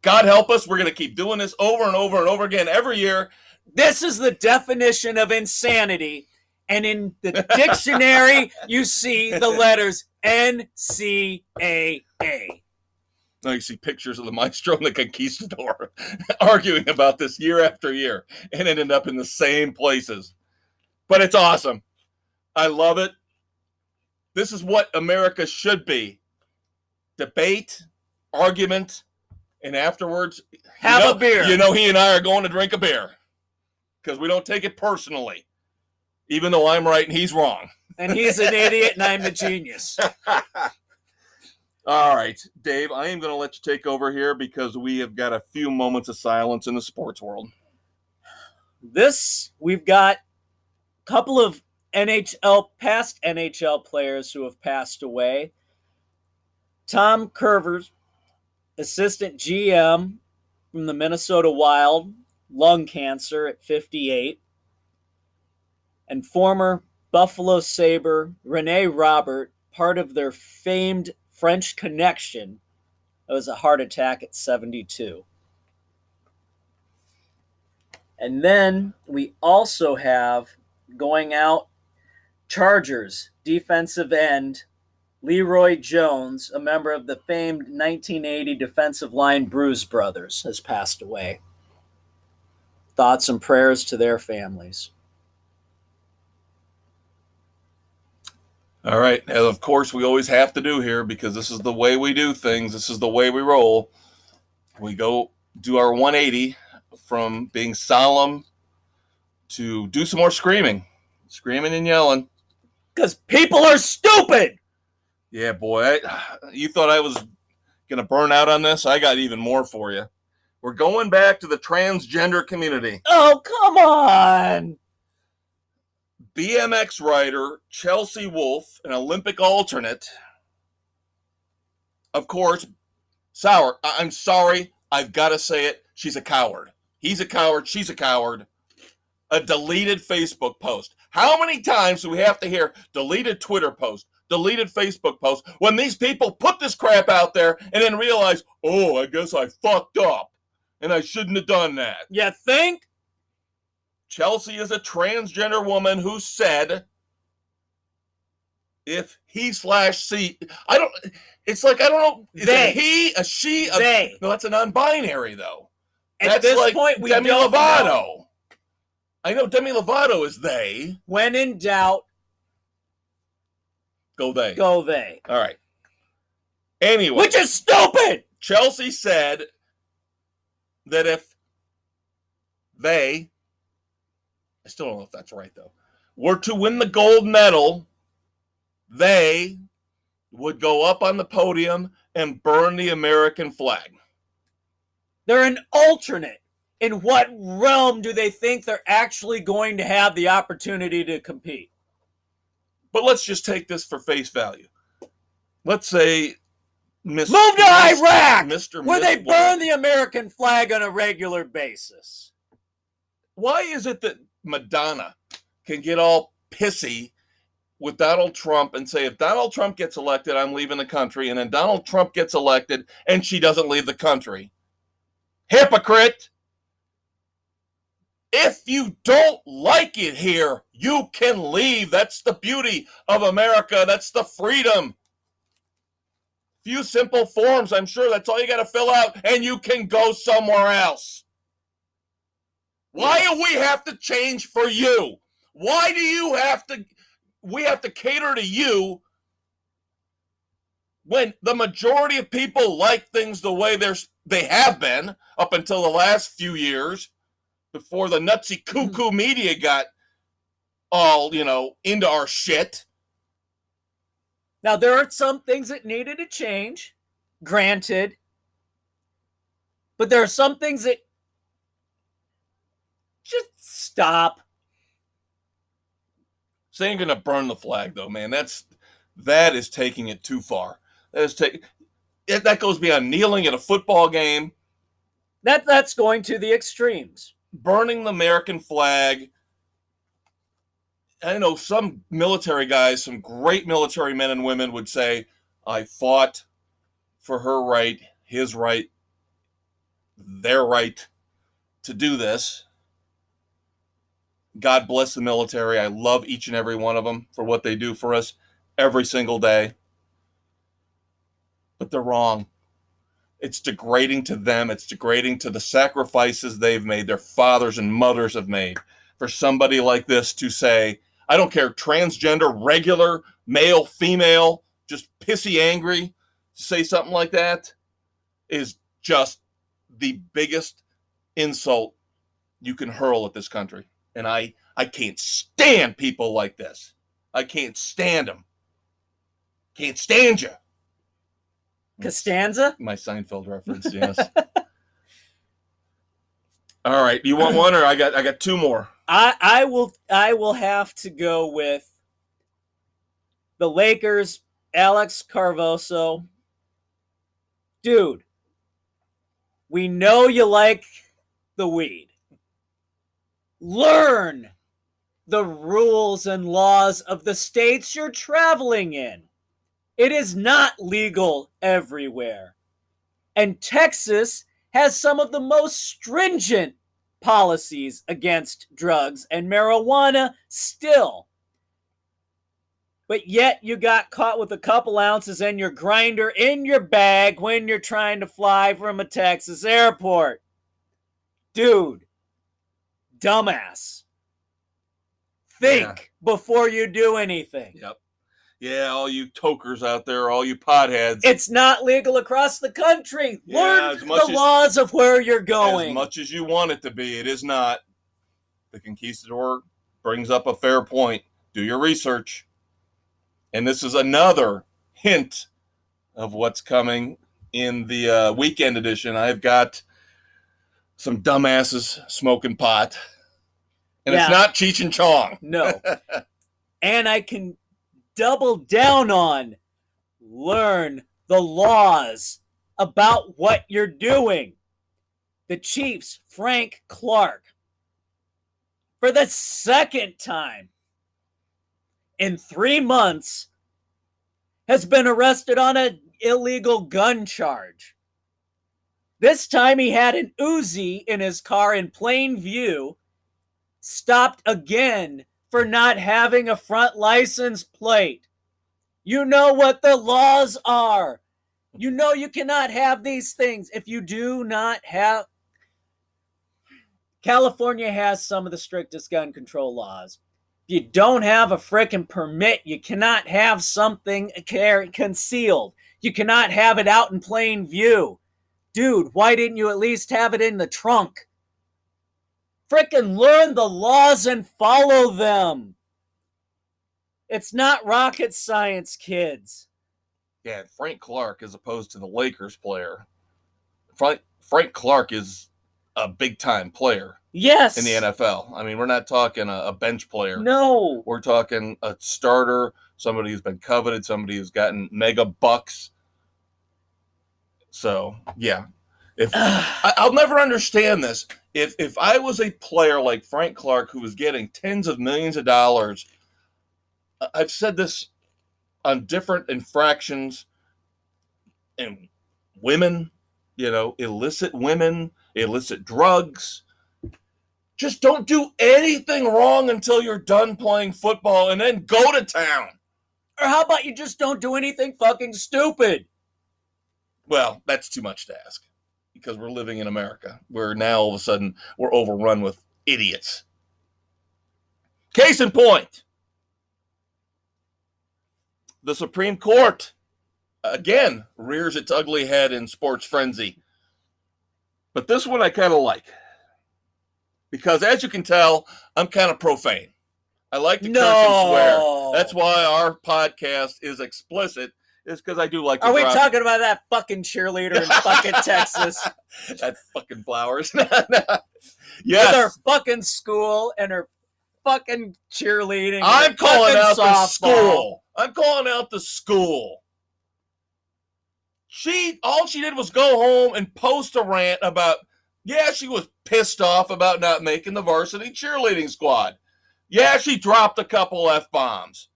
God help us, we're going to keep doing this over and over and over again every year. This is the definition of insanity. And in the dictionary, you see the letters NCAA. Now you see pictures of the Maestro and the Conquistador arguing about this year after year and ended up in the same places. But it's awesome. I love it. This is what America should be. Debate, argument, and afterwards, have a beer. You know, he and I are going to drink a beer because we don't take it personally, even though I'm right and he's wrong. And he's an idiot and I'm a genius. All right, Dave, I am going to let you take over here because we have got a few moments of silence in the sports world. We've got a couple of past NHL players who have passed away. Tom Curvers, assistant GM from the Minnesota Wild, lung cancer at 58. And former Buffalo Sabre Rene Robert, part of their famed French Connection, it was a heart attack at 72. And then we also have going out Chargers defensive end Leroy Jones, a member of the famed 1980 defensive line Bruise Brothers, has passed away. Thoughts and prayers to their families. All right. As of course, we always have to do here because this is the way we do things. This is the way we roll. We go do our 180 from being solemn to do some more screaming and yelling. Because people are stupid. Yeah, boy. You thought I was going to burn out on this? I got even more for you. We're going back to the transgender community. Oh, come on. BMX rider Chelsea Wolfe, an Olympic alternate. Of course, I'm sorry. I've got to say it. She's a coward. He's a coward. She's a coward. A deleted Facebook post. How many times do we have to hear deleted Twitter post, deleted Facebook post, when these people put this crap out there and then realize, oh, I guess I fucked up and I shouldn't have done that. You think? Chelsea is a transgender woman who said, if he/she, it's like, I don't know. Is they. it he, a she? They. No, that's a non-binary, though. At That's this like point, we Demi don't Lovato. know. I know Demi Lovato is they. When in doubt, Go they. go they. All right. Anyway. Which is stupid. Chelsea said that if they, I still don't know if that's right though, were to win the gold medal, they would go up on the podium and burn the American flag. They're an alternate. In what realm do they think they're actually going to have the opportunity to compete? But let's just take this for face value. Let's say move to Iraq, where they World. burn the American flag on a regular basis. Why is it that Madonna can get all pissy with Donald Trump and say, if Donald Trump gets elected, I'm leaving the country, and then Donald Trump gets elected and she doesn't leave the country? Hypocrite! If you don't like it here, you can leave. That's the beauty of America. That's the freedom. Few simple forms. I'm sure that's all you got to fill out, and you can go somewhere else. Why do we have to change for you? Why do we have to cater to you when the majority of people like things the way they have been up until the last few years before the nutsy cuckoo media got all, into our shit? Now, there are some things that needed to change, granted, but there are some things that just stop. Saying gonna burn the flag, though, man, that is taking it too far. That goes beyond kneeling at a football game. That's going to the extremes. Burning the American flag. I know some military guys, some great military men and women would say, I fought for her right, his right, their right to do this. God bless the military. I love each and every one of them for what they do for us every single day. But they're wrong. It's degrading to them. It's degrading to the sacrifices they've made, their fathers and mothers have made. For somebody like this to say, I don't care, transgender, regular, male, female, just pissy angry, to say something like that is just the biggest insult you can hurl at this country. And I can't stand people like this. I can't stand them. Can't stand you. Costanza? My Seinfeld reference, yes. All right, you want one, or I got two more? I will have to go with the Lakers, Alex Carvoso. Dude, we know you like the weed. Learn the rules and laws of the states you're traveling in. It is not legal everywhere. And Texas has some of the most stringent policies against drugs and marijuana still. But yet you got caught with a couple ounces in your grinder in your bag when you're trying to fly from a Texas airport. Dude, dumbass. Think before you do anything. Yep. Yeah, all you tokers out there, all you potheads. It's not legal across the country. Learn the laws of where you're going. As much as you want it to be, it is not. The conquistador brings up a fair point. Do your research. And this is another hint of what's coming in the weekend edition. I've got some dumbasses smoking pot. And it's not Cheech and Chong. No. And I can double down on learn the laws about what you're doing. The Chiefs, Frank Clark, for the second time in 3 months, has been arrested on an illegal gun charge. This time he had an Uzi in his car in plain view, stopped again for not having a front license plate. You know what the laws are. You know you cannot have these things if you do not have... California has some of the strictest gun control laws. If you don't have a frickin' permit, you cannot have something concealed. You cannot have it out in plain view. Dude, why didn't you at least have it in the trunk? Frickin' learn the laws and follow them. It's not rocket science, kids. Yeah, Frank Clark, as opposed to the Lakers player. Frank Clark is a big-time player. Yes. In the NFL. I mean, we're not talking a bench player. No. We're talking a starter, somebody who's been coveted, somebody who's gotten mega bucks. So, yeah. I'll never understand this. If I was a player like Frank Clark who was getting tens of millions of dollars, I've said this on different infractions, and women, illicit women, illicit drugs. Just don't do anything wrong until you're done playing football and then go to town. Or how about you just don't do anything fucking stupid? Well, that's too much to ask because we're living in America where now all of a sudden we're overrun with idiots. Case in point, the Supreme Court, again, rears its ugly head in sports frenzy. But this one I kind of like. Because as you can tell, I'm kind of profane. I like to curse and swear. That's why our podcast is explicit, is because I do like to Are we talking about that fucking cheerleader in fucking Texas? That fucking Flowers. Yes. With her fucking school and her fucking cheerleading. I'm calling out the school. I'm calling out the school. All she did was go home and post a rant about, yeah, she was pissed off about not making the varsity cheerleading squad. Yeah, she dropped a couple F-bombs.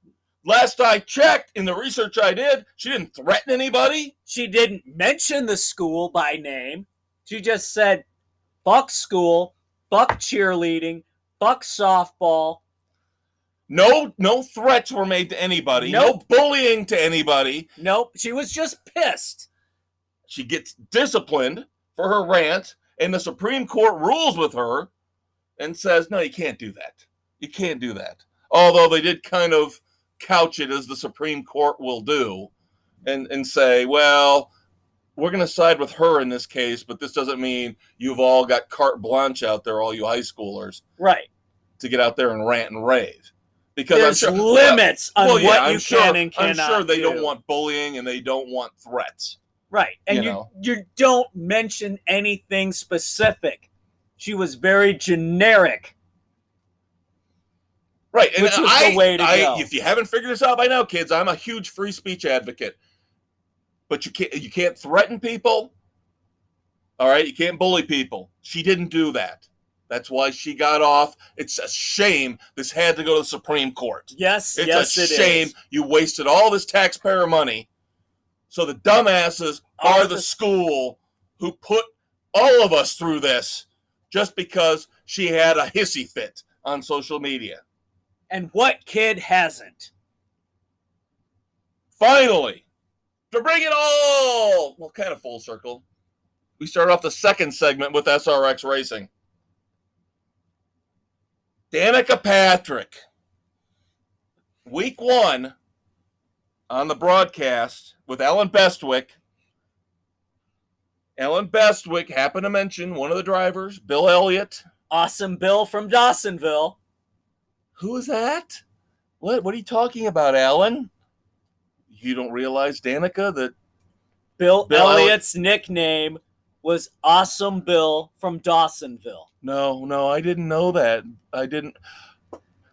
Last I checked, in the research I did, she didn't threaten anybody. She didn't mention the school by name. She just said, fuck school, fuck cheerleading, fuck softball. No threats were made to anybody. Nope. No bullying to anybody. Nope. She was just pissed. She gets disciplined for her rant, and the Supreme Court rules with her and says, no, you can't do that. You can't do that. Although they did kind of couch it as the Supreme Court will do and say, well, we're going to side with her in this case, but this doesn't mean you've all got carte blanche out there, all you high schoolers. Right. To get out there and rant and rave. Because there's limits on what you can and cannot do. I'm sure they don't want bullying and they don't want threats. Right. And you don't mention anything specific. She was very generic. Right. And which is the way to go. If you haven't figured this out by now, kids, I'm a huge free speech advocate. But you can't threaten people. All right? You can't bully people. She didn't do that. That's why she got off. It's a shame this had to go to the Supreme Court. Yes, it is. It's a shame you wasted all this taxpayer money. So the dumbasses are the school who put all of us through this just because she had a hissy fit on social media. And what kid hasn't? Finally, to bring it all, well, kind of full circle, we start off the second segment with SRX Racing. Danica Patrick, week 1 on the broadcast with Ellen Bestwick. Ellen Bestwick happened to mention one of the drivers, Bill Elliott. Awesome Bill from Dawsonville. Who is that? What are you talking about, Ellen? You don't realize, Danica, that Bill Elliott's nickname was Awesome Bill from Dawsonville. No, I didn't know that. I didn't.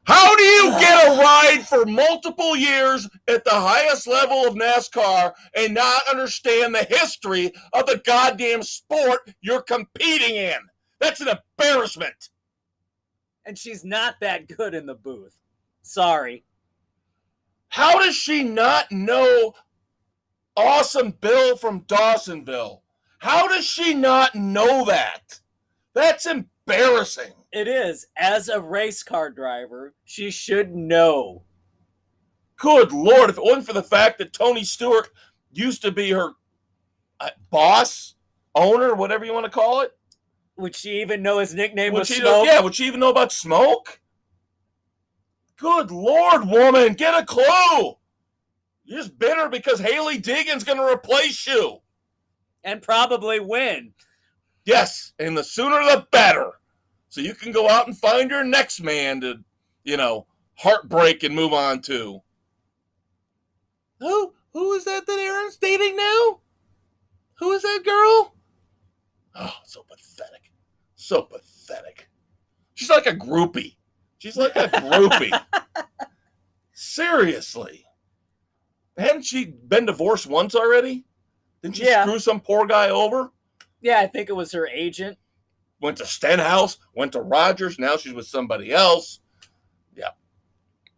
How do you get a ride for multiple years at the highest level of NASCAR and not understand the history of the goddamn sport you're competing in? That's an embarrassment. And she's not that good in the booth. Sorry. How does she not know Awesome Bill from Dawsonville? How does she not know that? That's embarrassing. It is. As a race car driver, she should know. Good Lord, if it wasn't for the fact that Tony Stewart used to be her boss, owner, whatever you want to call it. Would she even know his nickname was Smoke? Yeah, would she even know about Smoke? Good Lord, woman, get a clue. You're just bitter because Haley Deegan's going to replace you. And probably win. Yes, and the sooner the better. So you can go out and find your next man to, heartbreak and move on to. Who is that Aaron's dating now? Who is that girl? Oh, so pathetic. So pathetic. She's like a groupie. Seriously. Hadn't she been divorced once already? Didn't she screw some poor guy over? Yeah, I think it was her agent. Went to Stenhouse, went to Rogers. Now she's with somebody else. Yeah.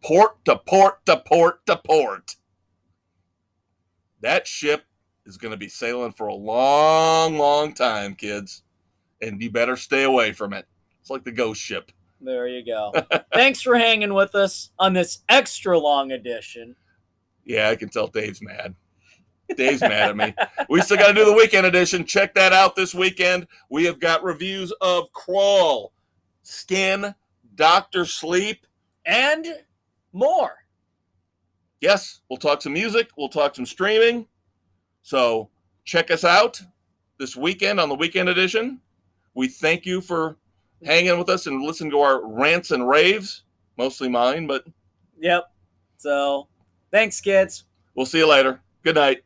Port to port to port to port. That ship is going to be sailing for a long, long time, kids. And you better stay away from it. It's like the ghost ship. There you go. Thanks for hanging with us on this extra long edition. Yeah, I can tell Dave's mad. Dave's mad at me. We still got to do the weekend edition. Check that out this weekend. We have got reviews of Crawl, Skin, Dr. Sleep, and more. Yes, we'll talk some music. We'll talk some streaming. So check us out this weekend on the weekend edition. We thank you for hanging with us and listening to our rants and raves. Mostly mine, but. Yep. So thanks, kids. We'll see you later. Good night.